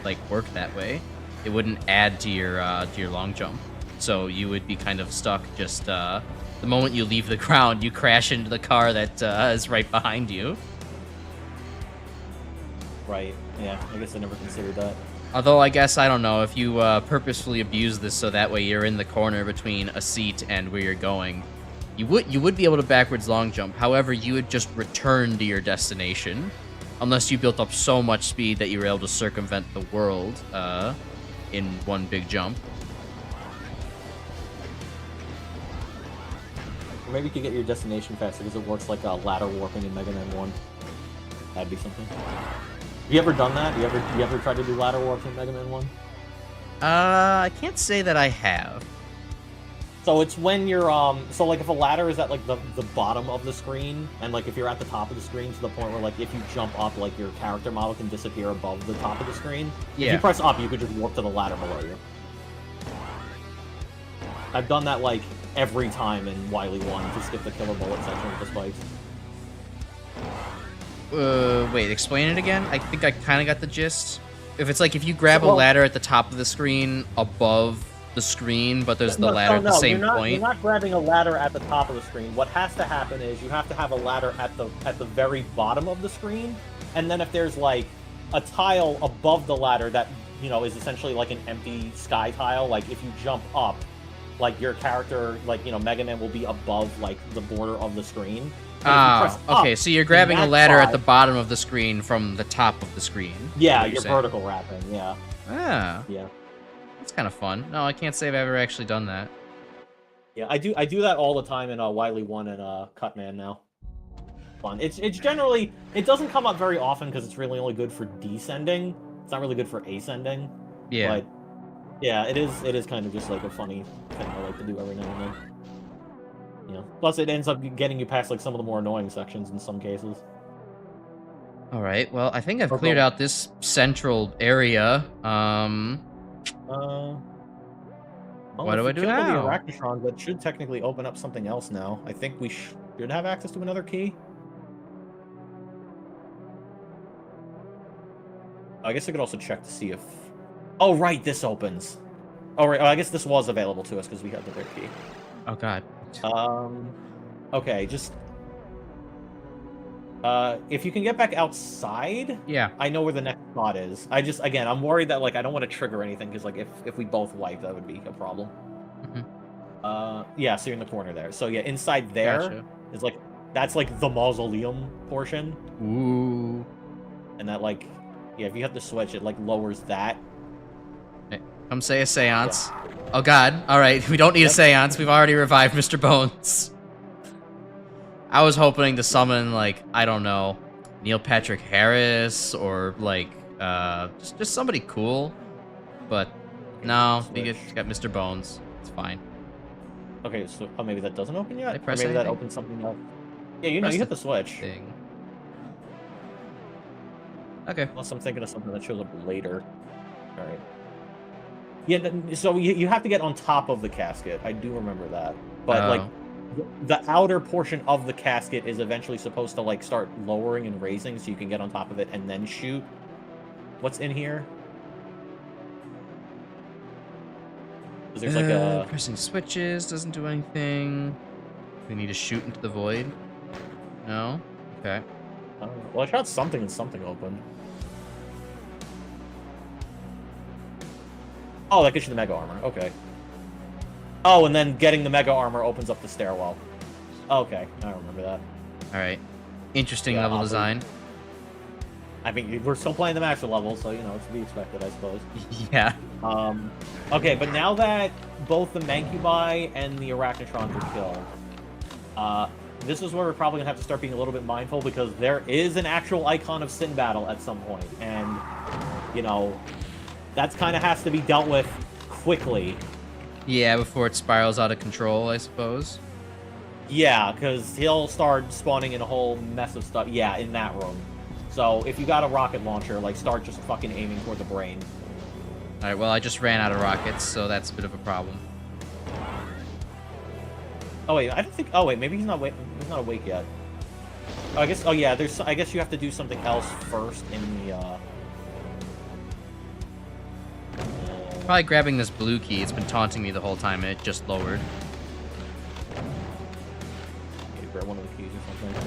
like, work that way. It wouldn't add to your long jump. So you would be kind of stuck just, the moment you leave the ground, you crash into the car that, is right behind you. Right, yeah, I guess I never considered that. Although, I guess, I don't know, if you, purposefully abuse this so that way you're in the corner between a seat and where you're going, you would be able to backwards long jump. However, you would just return to your destination. Unless you built up so much speed that you were able to circumvent the world, in one big jump. Or maybe you could get your destination faster because it works like ladder warping in Mega Man 1. That'd be something. Have you ever done that? You ever tried to do ladder warps in Mega Man 1? I can't say that I have. So it's when you're, so like if a ladder is at like the bottom of the screen, and like if you're at the top of the screen to the point where like if you jump up, like your character model can disappear above the top of the screen. Yeah. If you press up, you could just warp to the ladder below you. I've done that like every time in Wily 1 to skip the killer bullet section with the spikes. Wait, explain it again? I think I kind of got the gist. If it's like if you grab a ladder at the top of the screen above the screen, but there's the ladder at the same point. You're not grabbing a ladder at the top of the screen. What has to happen is you have to have a ladder at the very bottom of the screen, and then if there's like a tile above the ladder that, you know, is essentially like an empty sky tile, like if you jump up, like your character, like, you know, Mega Man will be above like the border of the screen. Okay, so you're grabbing a ladder at the bottom of the screen from the top of the screen. Yeah, you're vertical wrapping, yeah. Ah. Yeah. That's kind of fun. No, I can't say I've ever actually done that. Yeah, I do that all the time in Wily 1 and Cutman now. Fun. It's generally, it doesn't come up very often because it's really only good for descending. It's not really good for ascending. Yeah. But yeah, it is kind of just like a funny thing I like to do every now and then. You know, plus it ends up getting you past like some of the more annoying sections in some cases. All right. Well, I think I've cleared out this central area. Well, what do I do now? The Arachnotron, that should technically open up something else now. I think we should have access to another key. I guess I could also check to see if... Oh, right, this opens. Oh, right, I guess this was available to us because we had the third key. Oh, God. Okay, just... If you can get back outside, Yeah. I know where the next spot is. Again, I'm worried that, like, I don't want to trigger anything, because, like, if we both wipe, that would be a problem. Yeah, so you're in the corner there. So, yeah, inside there Gotcha. is, like, that's, like, the mausoleum portion. Ooh. And that, like, yeah, if you have to switch, it, like, lowers that. Hey, come say a seance. Yeah. Oh, God. All right, we don't need a seance. We've already revived Mr. Bones. I was hoping to summon, like, I don't know, Neil Patrick Harris or, like, just somebody cool. But no, we got Mr. Bones. It's fine. Okay, so maybe that doesn't open yet? Did I press or maybe anything? That opens something else. Yeah, you know, you hit the switch. Thing. Okay. Unless I'm thinking of something that shows up later. Alright. Yeah, so you have to get on top of the casket. I do remember that. But, like, the outer portion of the casket is eventually supposed to, like, start lowering and raising so you can get on top of it and then shoot. What's in here? There's like a... Pressing switches doesn't do anything. We need to shoot into the void. No? Okay. Well, I shot something and something open. Oh, that gets you the mega armor. Okay. Oh, and then getting the mega armor opens up the stairwell. Okay, I remember that. Alright. Interesting level design. I mean, we're still playing the master level, so, you know, it's to be expected, I suppose. Yeah. Okay, but now that both the Mancubi and the Arachnotrons are killed, this is where we're probably gonna have to start being a little bit mindful, because there is an actual icon of Sin Battle at some point, and, you know, that kind of has to be dealt with quickly. Yeah, before it spirals out of control, I suppose. Yeah, because he'll start spawning in a whole mess of stuff. Yeah, in that room. So if you got a rocket launcher, like, start just fucking aiming toward the brain. Alright, well, I just ran out of rockets, so that's a bit of a problem. Oh, wait, I don't think... Oh, wait, maybe he's not awake yet. Oh, I guess... Oh, yeah, I guess you have to do something else first in the, Probably grabbing this blue key. It's been taunting me the whole time, and it just lowered. Maybe grab one of the keys or something.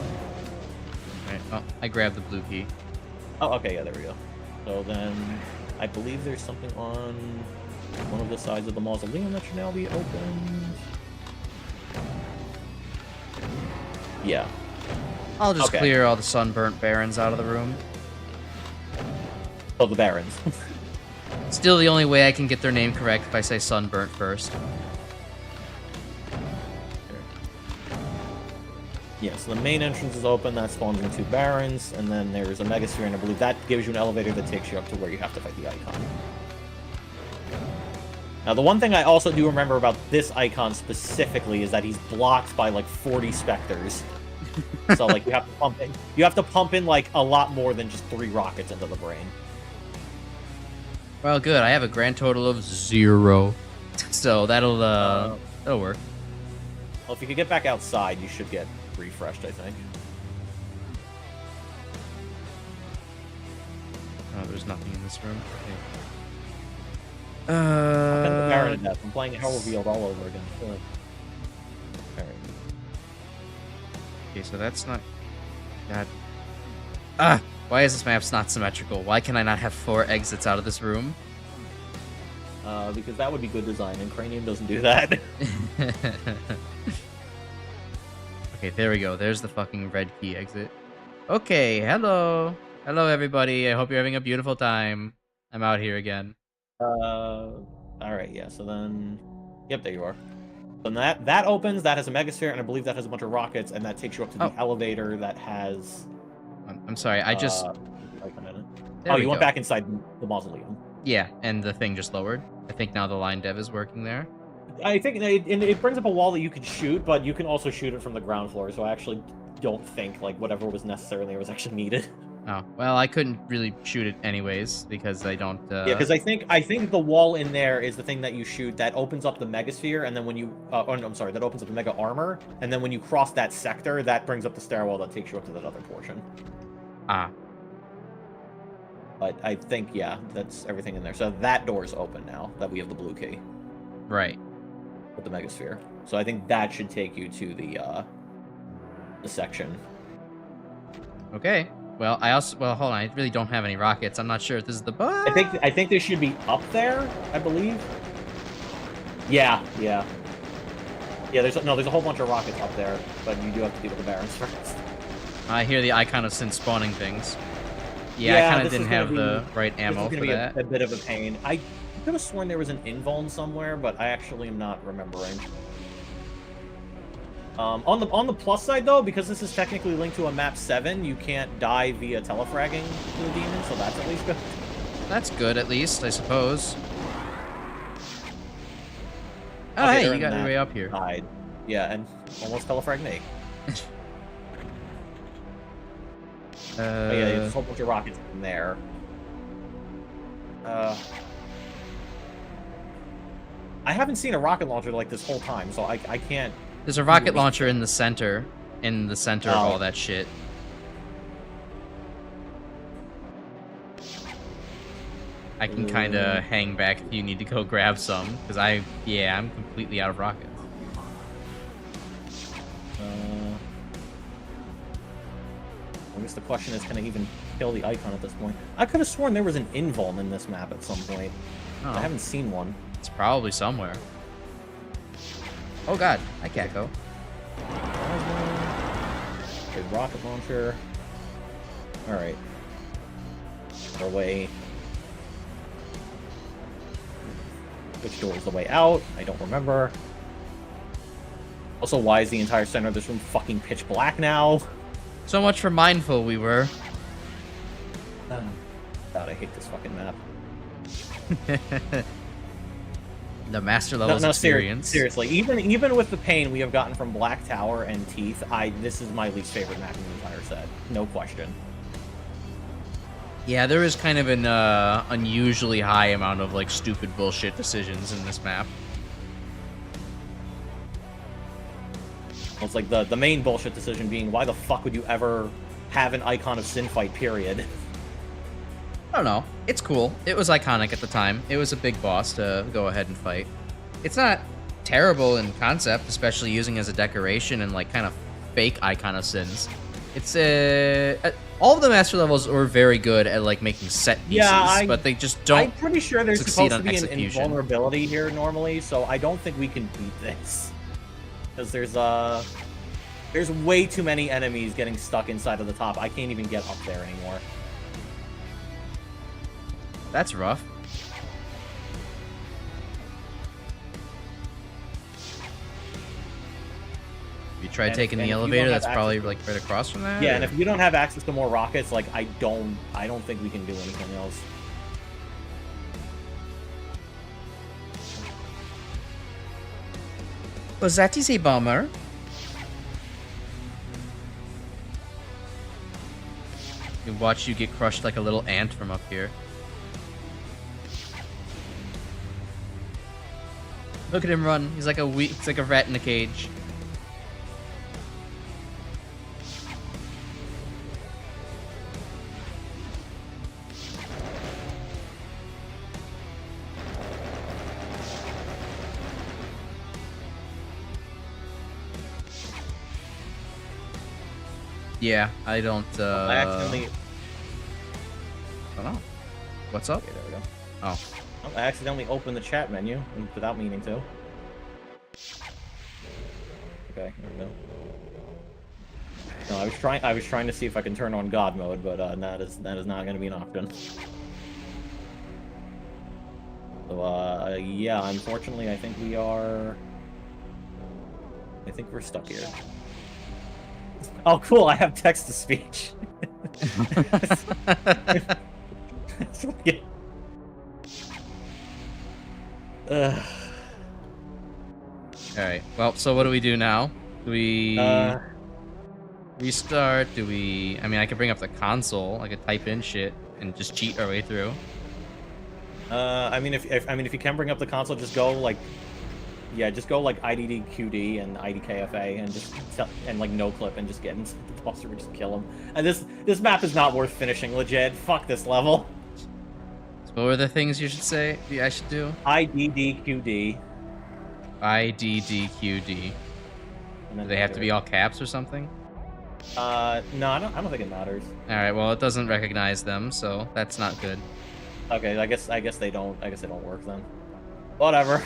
Alright, well, I grabbed the blue key. Oh, okay, yeah, there we go. So then, I believe there's something on one of the sides of the mausoleum that should now be opened. Yeah. I'll just clear all the sunburnt barons out of the room. Oh, the barons. Still the only way I can get their name correct if I say sunburnt first. Yeah, so the main entrance is open, that spawns in 2 barons, and then there's a megasphere, and I believe that gives you an elevator that takes you up to where you have to fight the icon. Now, the one thing I also do remember about this icon specifically is that he's blocked by, like, 40 specters. So, like, you have to pump in, like, a lot more than just 3 rockets into the brain. Well, good. I have a grand total of 0. So that'll work. Well, if you could get back outside, you should get refreshed, I think. Oh, there's nothing in this room. Okay. I'm Baron to death. I'm playing Hell Revealed all over again. Alright. Okay, so that's not... God. Ah! Why is this map's not symmetrical? Why can I not have 4 exits out of this room? Because that would be good design, and Cranium doesn't do that. Okay, there we go. There's the fucking red key exit. Okay, hello. Hello, everybody. I hope you're having a beautiful time. I'm out here again. Alright, yeah, so then... Yep, there you are. So that opens, that has a megasphere, and I believe that has a bunch of rockets, and that takes you up to the elevator that has... I'm sorry, I just... Oh, you went back inside the mausoleum. Yeah, and the thing just lowered. I think now the line dev is working there. I think it brings up a wall that you can shoot, but you can also shoot it from the ground floor, so I actually don't think, like, whatever was necessary there was actually needed. Oh, well, I couldn't really shoot it anyways, because I don't... Yeah, because I think the wall in there is the thing that you shoot that opens up the megasphere, and then when you... oh, no, I'm sorry, that opens up the mega armor, and then when you cross that sector, that brings up the stairwell that takes you up to that other portion. Ah. But I think, yeah, that's everything in there. So that door's open now, that we have the blue key. Right. With the megasphere. So I think that should take you to the section. Okay. Well, hold on. I really don't have any rockets. I'm not sure if this is the bug. I think they should be up there, I believe. Yeah. Yeah, there's a whole bunch of rockets up there, but you do have to deal with the Barons first. I hear the Icon of Sin spawning things. Yeah, I kind of didn't have the right ammo for that. A bit of a pain. I could have sworn there was an invuln somewhere, but I actually am not remembering. On the plus side, though, because this is technically linked to a map 7, you can't die via telefragging to the demon, so that's at least good. That's good, at least, I suppose. Oh, Okay, hey, you got your way up here. Died. Yeah, and almost telefrag me. But yeah, there's a whole bunch of rockets in there. I haven't seen a rocket launcher like this whole time, so I can't... There's a rocket launcher in the center. Of all that shit. I can kind of hang back if you need to go grab some, because I'm completely out of rockets. I guess the question is, can I even kill the Icon at this point? I could have sworn there was an invuln in this map at some point. Oh. I haven't seen one. It's probably somewhere. Oh god, I can't go. Okay, rocket launcher. Alright. Our way. Which door is the way out? I don't remember. Also, why is the entire center of this room fucking pitch black now? So much for mindful we were. God, I hate this fucking map. The master levels experience. Seriously, even with the pain we have gotten from Black Tower and Teeth, this is my least favorite map in the entire set. No question. Yeah, there is kind of an unusually high amount of like stupid bullshit decisions in this map. It's like the main bullshit decision being, why the fuck would you ever have an Icon of Sin fight, period? I don't know. It's cool. It was iconic at the time. It was a big boss to go ahead and fight. It's not terrible in concept, especially using as a decoration and like kind of fake Icon of Sins. It's all of the master levels were very good at like making set pieces, but they just don't. I'm pretty sure there's supposed to be an execution. invulnerability here normally, so I don't think we can beat this. Because there's way too many enemies getting stuck inside of the top. I can't even get up there anymore. That's rough. If you try taking the elevator, that's probably like right across from that. Yeah, and if you don't have access to more rockets, like I don't think we can do anything else. Was that is a bummer. You watch you get crushed like a little ant from up here. Look at him run. He's like it's like a rat in a cage. Yeah, I don't, I accidentally... I don't know. What's up? Okay, there we go. Oh. I accidentally opened the chat menu without meaning to. Okay, there we go. No, I was trying to see if I can turn on God mode, but that is not going to be an option. So yeah, unfortunately, I think we're stuck here. Oh, cool! I have text to speech. Alright, well, so what do we do now? Do we restart? I mean, I could bring up the console. I could type in shit and just cheat our way through. I mean, if you can bring up the console, just go like IDDQD and IDKFA and just like no clip and just get into the boss or just kill him. And this map is not worth finishing, legit. Fuck this level. So what were the things you should say? I should do? IDDQD. IDDQD. Do they have to be all caps or something? No, I don't think it matters. All right, well, it doesn't recognize them, so that's not good. Okay, I guess they don't. I guess they don't work then. Whatever.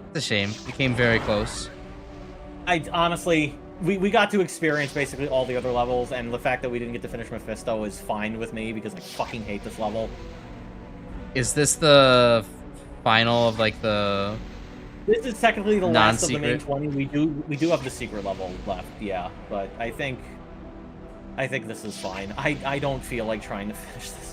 It's a shame. We came very close. I honestly, we got to experience basically all the other levels, and the fact that we didn't get to finish Mephisto is fine with me because I fucking hate this level. Is this the final of like the? This is technically the last of the main non-secret? 20. We do have the secret level left, yeah, but I think this is fine. I don't feel like trying to finish this.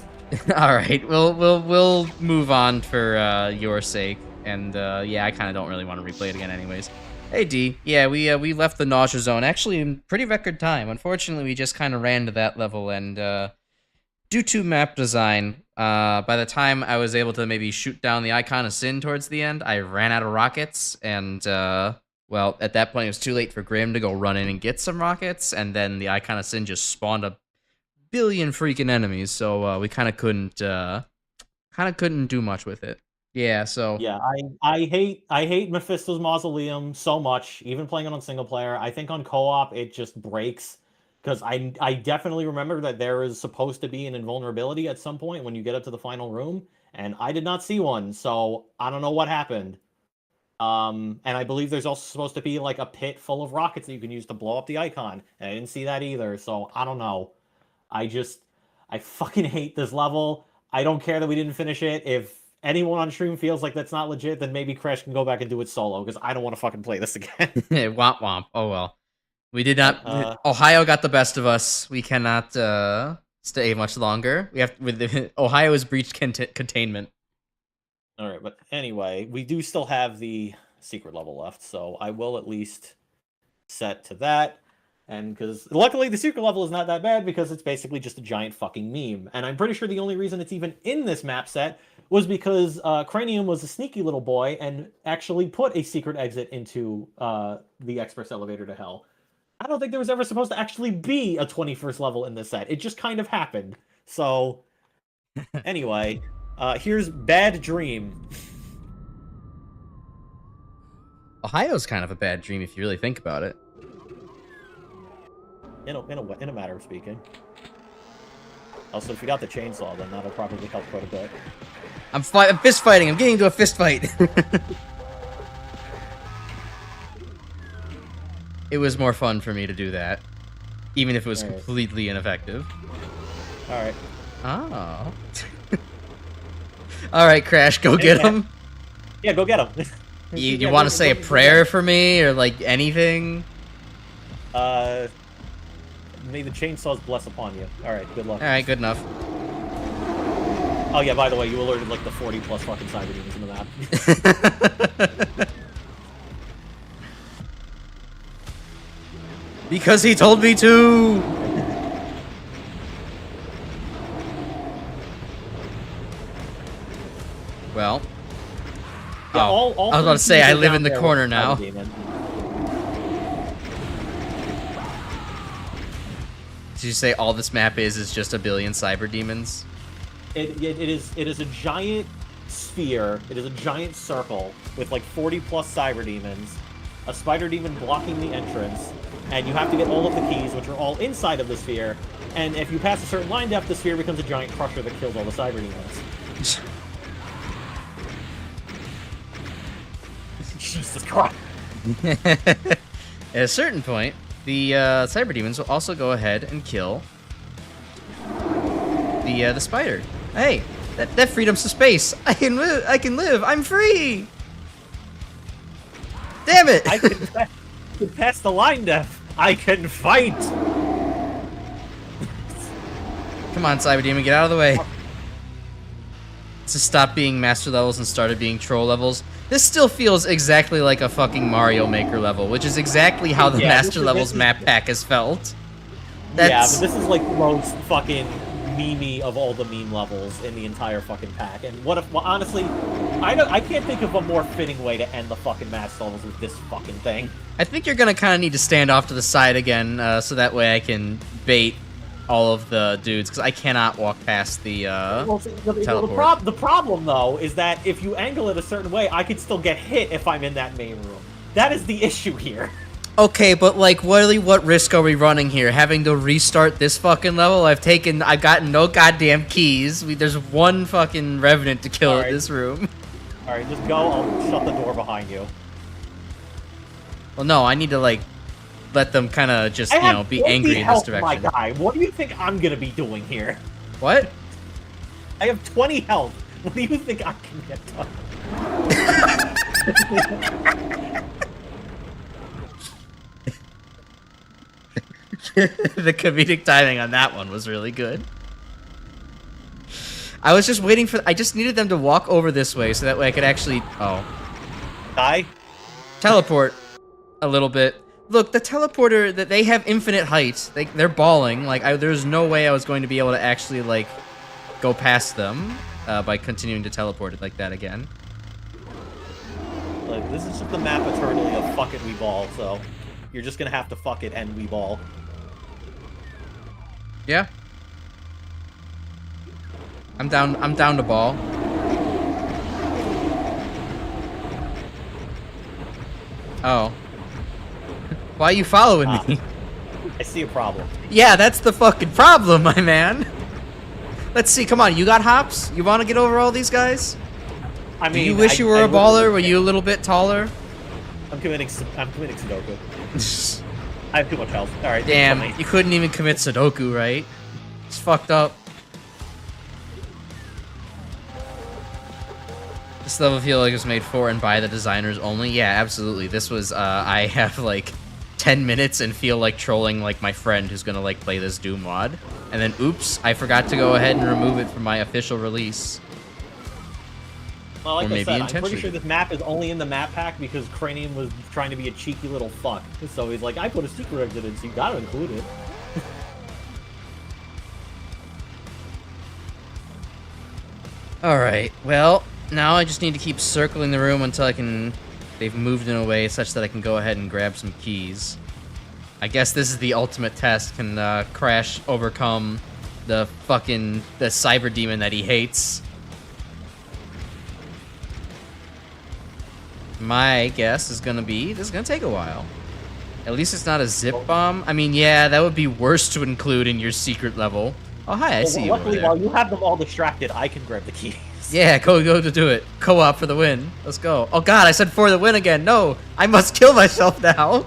All right, we'll move on for your sake, and yeah, I kind of don't really want to replay it again, anyways. Hey D, yeah, we left the nausea zone actually in pretty record time. Unfortunately, we just kind of ran to that level, and due to map design, by the time I was able to maybe shoot down the Icon of Sin towards the end, I ran out of rockets, and well, at that point it was too late for Grim to go run in and get some rockets, and then the Icon of Sin just spawned a billion freaking enemies, so we kind of couldn't do much with it. Yeah, so Yeah, I hate Mephisto's Mausoleum so much. Even playing it on single player, I think on co-op it just breaks because I definitely remember that there is supposed to be an invulnerability at some point when you get up to the final room, and I did not see one, so I don't know what happened. And I believe there's also supposed to be like a pit full of rockets that you can use to blow up the icon, and I didn't see that either, so I don't know. I fucking hate this level. I don't care that we didn't finish it. If anyone on stream feels like that's not legit, then maybe Crash can go back and do it solo, because I don't want to fucking play this again. womp womp. Oh well. We did not. Ohio got the best of us. We cannot stay much longer. We have Ohio has breached containment. All right, but anyway, we do still have the secret level left, so I will at least set to that. And because luckily the secret level is not that bad because it's basically just a giant fucking meme. And I'm pretty sure the only reason it's even in this map set was because Cranium was a sneaky little boy and actually put a secret exit into the express elevator to hell. I don't think there was ever supposed to actually be a 21st level in this set. It just kind of happened. So, anyway, here's Bad Dream. Ohio's kind of a bad dream if you really think about it. In a matter of speaking. Also, if you got the chainsaw, then that'll probably help quite a bit. I'm fist fighting. I'm getting into a fist fight. It was more fun for me to do that, even if it was completely ineffective. All right. Oh. All right, Crash, go get him. Yeah, go get him. You want to say a prayer for me or like anything? May the chainsaws bless upon you. All right, good luck. All right, good enough. Oh yeah, by the way, you alerted like the 40 plus fucking cyber demons in the map. Because he told me to. Well. Yeah, I was about to say I live in the corner now. Did you say all this map is just a billion cyber demons? It is a giant sphere. It is a giant circle with like 40 plus cyber demons, a spider demon blocking the entrance, and you have to get all of the keys, which are all inside of the sphere. And if you pass a certain line depth, the sphere becomes a giant crusher that kills all the cyber demons. Jesus Christ! At a certain point, the cyber demons will also go ahead and kill the spider. Hey, that freed up some space. I can live. I'm free. Damn it! I can pass the line depth. I can fight. Come on, cyber demon, get out of the way. To stop being master levels and started being troll levels. This still feels exactly like a fucking Mario Maker level, which is exactly how the Master Levels map pack has felt. Yeah, but this is like the most fucking meme-y of all the meme levels in the entire fucking pack. And what if, well, honestly, I can't think of a more fitting way to end the fucking Master Levels with this fucking thing. I think you're gonna kind of need to stand off to the side again, so that way I can bait all of the dudes, because I cannot walk past the teleport. The problem, though, is that if you angle it a certain way, I could still get hit if I'm in that main room. That is the issue here. Okay, but like, what risk are we running here? Having to restart this fucking level? I've gotten no goddamn keys. There's one fucking revenant to kill in this room. All right, just go. I'll shut the door behind you. Well, no, I need to like let them kind of just be angry in this direction. My guy, what do you think I'm gonna be doing here? What? I have 20 health. What do you think I can get done? The comedic timing on that one was really good. I was just waiting I just needed them to walk over this way so that way I could actually... Oh. Die? Teleport a little bit. Look, the teleporter, that they have infinite height. They're balling. Like, there's no way I was going to be able to actually, like, go past them by continuing to teleport it like that again. Like, this is just the map eternally of fuck it, we ball, so you're just gonna have to fuck it and we ball. Yeah. I'm down to ball. Oh. Why are you following me? I see a problem. Yeah, that's the fucking problem, my man. Let's see, come on, you got hops? You want to get over all these guys? I mean, do you wish you were a baller? Were you a little bit taller? I'm committing Sudoku. I have too much health. Alright. Damn, you couldn't even commit Sudoku, right? It's fucked up. This level feel like it was made for and by the designers only. Yeah, absolutely. This was, I have like 10 minutes and feel like trolling like my friend who's gonna like play this Doom mod. And then, oops, I forgot to go ahead and remove it from my official release. Well, like I said, I'm pretty sure this map is only in the map pack because Cranium was trying to be a cheeky little fuck. So he's like, I put a secret exit in, so you gotta include it. Alright, well, now I just need to keep circling the room until they've moved in a way such that I can go ahead and grab some keys. I guess this is the ultimate test. Can Crash overcome the cyber demon that he hates? My guess is gonna be this is gonna take a while. At least it's not a zip bomb. I mean, yeah, that would be worse to include in your secret level. Oh, hi, I see you over there. While you have them all distracted, I can grab the keys. Yeah, go to do it. Co-op for the win. Let's go. Oh god, I said for the win again. No, I must kill myself now.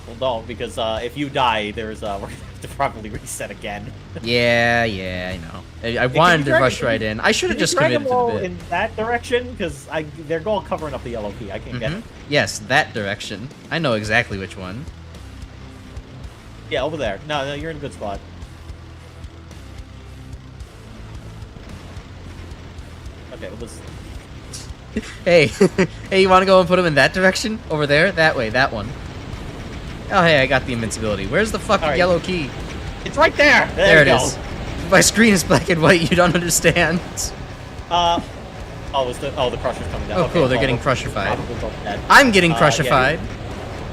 Well, don't, because if you die, we're gonna have to probably reset again. Yeah, I know. I wanted to rush right in. I should have just committed to the bit. In that direction, because they're all covering up the yellow key. I can't get it. Yes, that direction. I know exactly which one. Yeah, over there. No, you're in a good spot. Okay, let's... Hey, hey, you want to go and put him in that direction? Over there? That way, that one. Oh, hey, I got the invincibility. Where's the fucking yellow key? It's right there! There it is. My screen is black and white, you don't understand. The crusher's coming down. Oh, okay, cool, they're getting crusher-fied. I'm getting crusher-fied.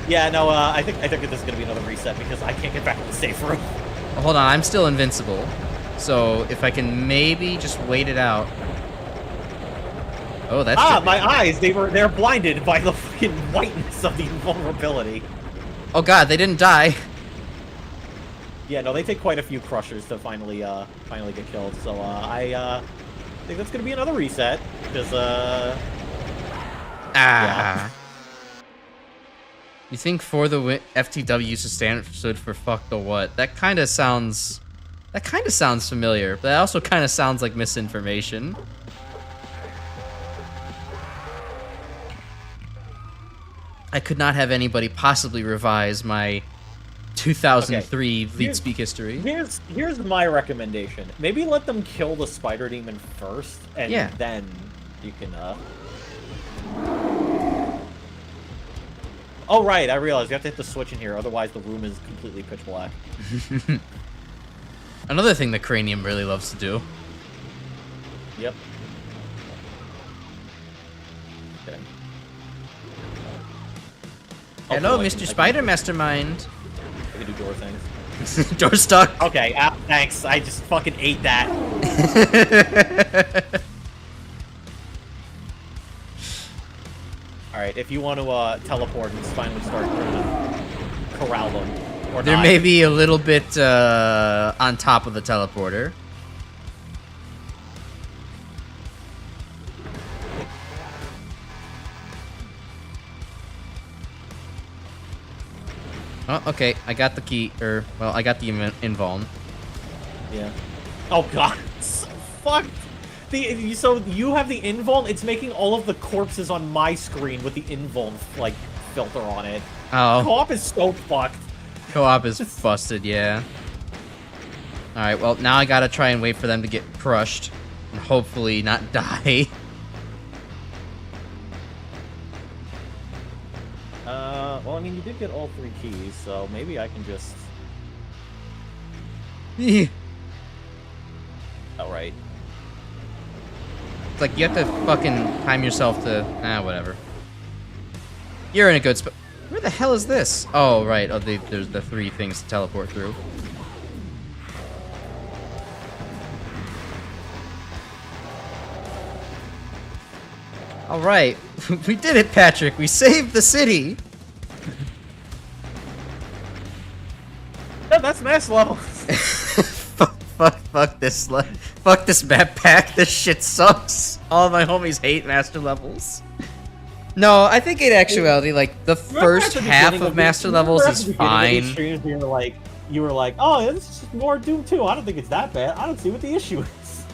Yeah, no, I think this is gonna be another reset because I can't get back to the safe room. Well, hold on, I'm still invincible. So, if I can maybe just wait it out. Oh, that's my eyes! They're blinded by the fucking whiteness of the invulnerability. Oh god, they didn't die. Yeah, no, they take quite a few crushers to finally get killed. So I think that's gonna be another reset because yeah. You think for the win, FTW used to stand stood for fuck the what? That kind of sounds familiar, but that also kind of sounds like misinformation. I could not have anybody possibly revise my 2003 Fleet Speak history. Here's my recommendation. Maybe let them kill the spider demon first, and then you can Oh right, I realized you have to hit the switch in here, otherwise the room is completely pitch black. Another thing the Cranium really loves to do. Yep. Okay. Hello, Mr. Spider Mastermind. I can do door things. Door stuck. Okay, thanks. I just fucking ate that. All right, if you want to teleport and finally start corral them, or There not. may be a little bit on top of the teleporter. Oh, okay. I got the key, well, I got the invuln. Yeah. Oh god, fuck. So you have the invuln. It's making all of the corpses on my screen with the invuln like filter on it. Oh. Co-op is so fucked. Co-op is busted, yeah. Alright, well, now I gotta try and wait for them to get crushed. And hopefully not die. Well, I mean, you did get all 3 keys, so maybe I can just... Alright. It's like you have to fucking time yourself to... whatever. You're in a good spot. Where the hell is this? Oh, right. Oh, there's the 3 things to teleport through. Alright. We did it, Patrick. We saved the city. Yeah, that's nice level. Fuck this map pack. This shit sucks. All my homies hate master levels. No, I think in actuality, like, the first half of master levels is fine. You were like, oh, this is just more Doom 2. I don't think it's that bad. I don't see what the issue is.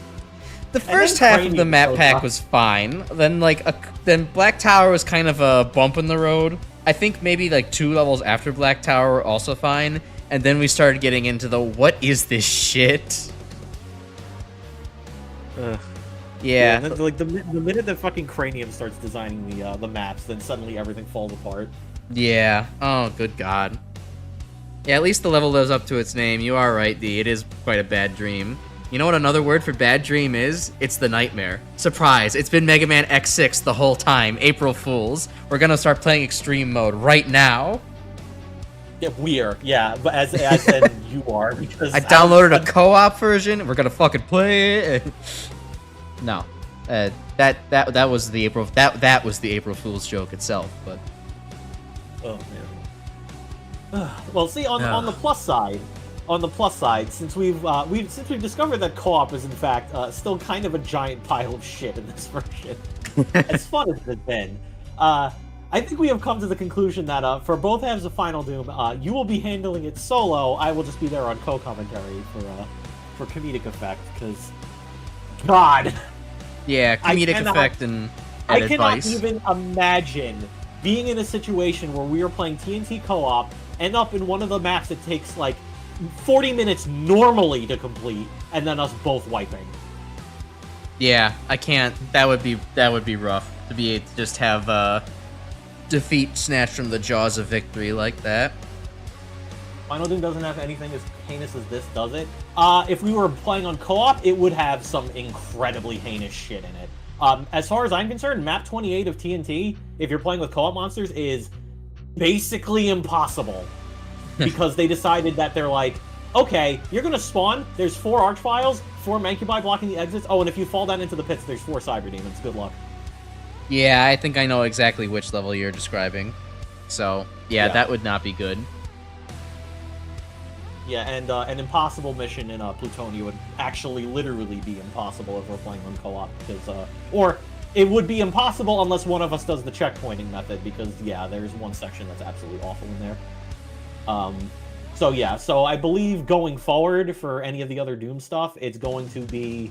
The first half of the map pack was fine. Then, like, then Black Tower was kind of a bump in the road. I think maybe, like, 2 levels after Black Tower were also fine. And then we started getting into the, what is this shit? Yeah. And then, like, the minute that fucking Cranium starts designing the maps, then suddenly everything falls apart. Yeah. Oh, good God. Yeah, at least the level lives up to its name. You are right, D. It is quite a bad dream. You know what another word for bad dream is? It's the nightmare. Surprise, it's been Mega Man X6 the whole time. April Fools. We're gonna start playing Extreme Mode right now. Yeah, we are. Yeah, but as in you are, because I downloaded a co-op version. We're gonna fucking play it. No. That was the April that was the April Fool's joke itself, but oh man. Well, see, on the plus side, since we've discovered that co-op is in fact still kind of a giant pile of shit in this version, as fun as it's been, I think we have come to the conclusion that for both halves of Final Doom, you will be handling it solo. I will just be there on co-commentary for comedic effect, because God. Yeah, comedic effect and I advice. cannot even imagine being in a situation where we are playing TNT co-op, end up in one of the maps that takes like 40 minutes normally to complete, and then us both wiping. Yeah, I can't. That would be rough to be able to just have defeat snatched from the jaws of victory like that. Final Doom doesn't have anything as heinous as this, does it? If we were playing on co-op, it would have some incredibly heinous shit in it. As far as I'm concerned, map 28 of TNT, if you're playing with co-op monsters, is basically impossible. Because they decided that they're like, okay, you're gonna spawn, there's 4 Archviles, 4 Mancubi blocking the exits, oh, and if you fall down into the pits, there's 4 Cyber Demons, good luck. Yeah, I think I know exactly which level you're describing. So, yeah. That would not be good. Yeah, and an impossible mission in Plutonia would actually literally be impossible if we're playing on co-op, because, or it would be impossible unless one of us does the checkpointing method, because, yeah, there's one section that's absolutely awful in there. So yeah, so I believe going forward for any of the other Doom stuff, it's going to be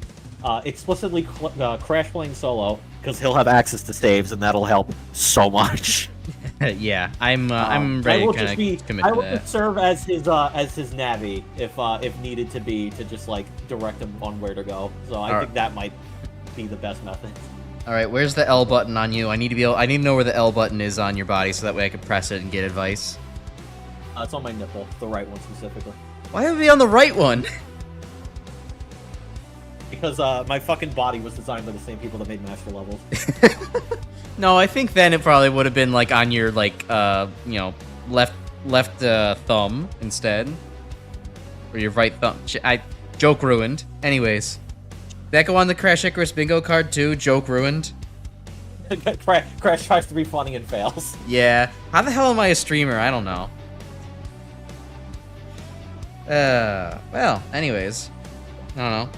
explicitly Crash playing solo, because he'll have access to saves, and that'll help so much. Yeah, I'm ready to kind of commit to that. I will just serve as his navi if needed to be, to just like direct him on where to go. So I think that might be the best method. All right, where's the L button on you? I need to know where the L button is on your body, so that way I can press it and get advice. It's on my nipple, the right one specifically. Why would it be on the right one? Because my fucking body was designed by the same people that made Master Levels. No, I think then it probably would have been like on your like left thumb instead, or your right thumb. Joke ruined. Anyways, that go on the Crash Icarus bingo card too. Joke ruined. Crash tries to be funny and fails. Yeah. How the hell am I a streamer? I don't know. Well, anyways. I don't know.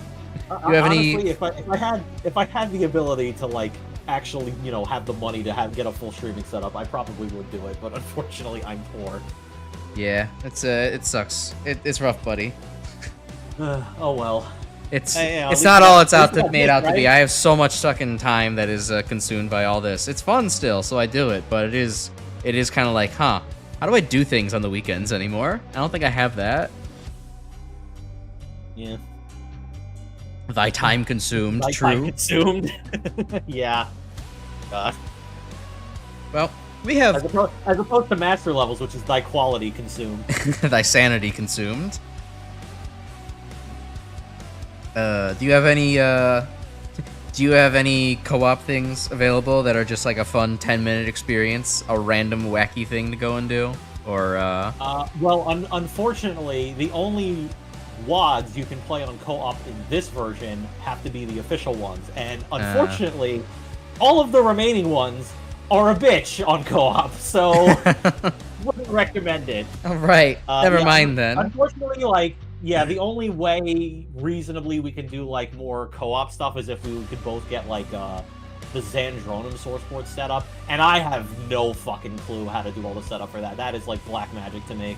Do you have Honestly, any... if I had the ability to like actually, you know, have the money to get a full streaming setup, I probably would do it. But unfortunately, I'm poor. Yeah, it sucks. It's rough, buddy. Oh well. It's Hey, it's not all it's made out to right? be. I have so much fucking time that is consumed by all this. It's fun still, so I do it, but it is kind of like, huh? How do I do things on the weekends anymore? I don't think I have that. Yeah. Thy time consumed. Like True. time consumed. Yeah. God. Well, we have As opposed to master levels, which is thy quality consumed. thy sanity consumed. Do you have any co-op things available that are just like a fun 10-minute experience, a random wacky thing to go and do, or Well, unfortunately, the only WODs you can play on co-op in this version have to be the official ones, and unfortunately, all of the remaining ones are a bitch on co-op, so wouldn't recommend it. All right, never Yeah, mind then. Unfortunately, like, yeah, the only way reasonably we can do like more co-op stuff is if we could both get like the Zandronum source port setup, and I have no fucking clue how to do all the setup for that. That is like black magic to me.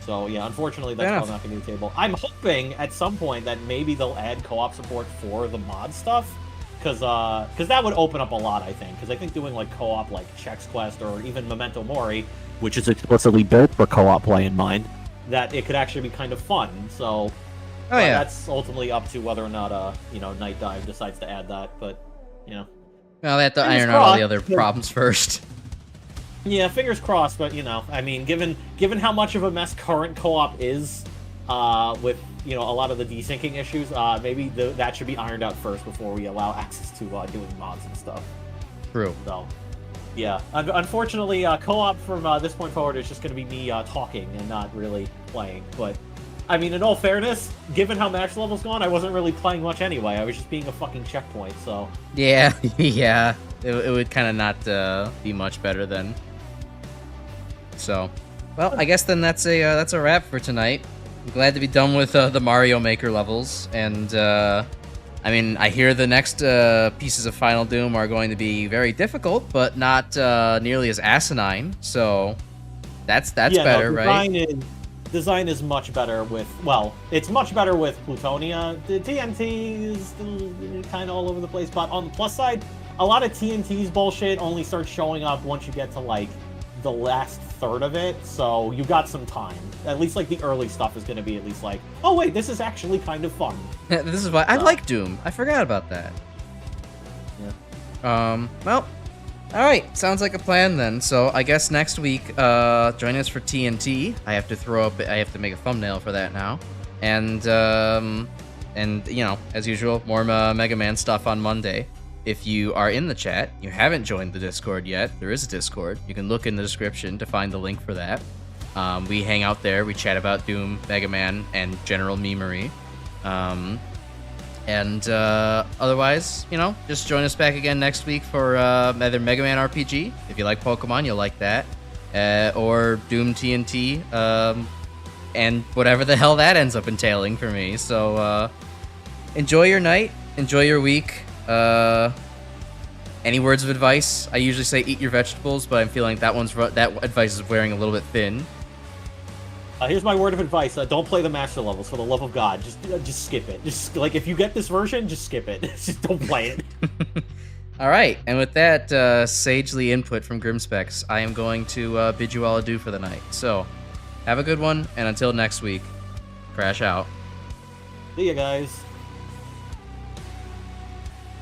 So yeah, unfortunately that's probably not gonna be the table. I'm hoping at some point that maybe they'll add co-op support for the mod stuff, because that would open up a lot, I think. Because I think doing like co-op like Chex Quest or even Memento Mori, which is explicitly built for co-op play in mind, that it could actually be kind of fun. So that's ultimately up to whether or not you know, Night Dive decides to add that. But you know, well, they have to iron out all the other problems first. Yeah, fingers crossed. But you know, I mean, given how much of a mess current co-op is, with, you know, a lot of the desyncing issues, maybe that should be ironed out first before we allow access to doing mods and stuff. True. So, yeah. Unfortunately, co-op from this point forward is just going to be me talking and not really playing. But, I mean, in all fairness, given how max level's gone, I wasn't really playing much anyway. I was just being a fucking checkpoint, so... Yeah, yeah. It would kind of not be much better then. So, well, I guess then that's a wrap for tonight. I'm glad to be done with the Mario Maker levels, and I mean, I hear the next pieces of Final Doom are going to be very difficult, but not nearly as asinine. So that's better, right? Design is much better with, well, it's much better with Plutonia. The TNT is still kind of all over the place, but on the plus side, a lot of TNT's bullshit only starts showing up once you get to like the last third of it, so you got some time. At least like the early stuff is going to be at least like, oh wait, this is actually kind of fun. This is why I like Doom. I forgot about that. Yeah. Well, all right. Sounds like a plan then. So I guess next week, join us for TNT. I have to make a thumbnail for that now, and you know, as usual, more Mega Man stuff on Monday. If you are in the chat, you haven't joined the Discord yet, there is a Discord. You can look in the description to find the link for that. We hang out there, we chat about Doom, Mega Man, and general memery. Otherwise, you know, just join us back again next week for either Mega Man RPG. If you like Pokemon, you'll like that. Or Doom TNT, and whatever the hell that ends up entailing for me. So, enjoy your night, enjoy your week. Any words of advice? I usually say eat your vegetables, but I'm feeling that advice is wearing a little bit thin. Here's my word of advice: don't play the master levels, for the love of God. Just skip it. Just like, if you get this version, just skip it. Just don't play it. All right, and with that sagely input from Grimspecs, I am going to bid you all adieu for the night. So, have a good one, and until next week, crash out. See ya, guys.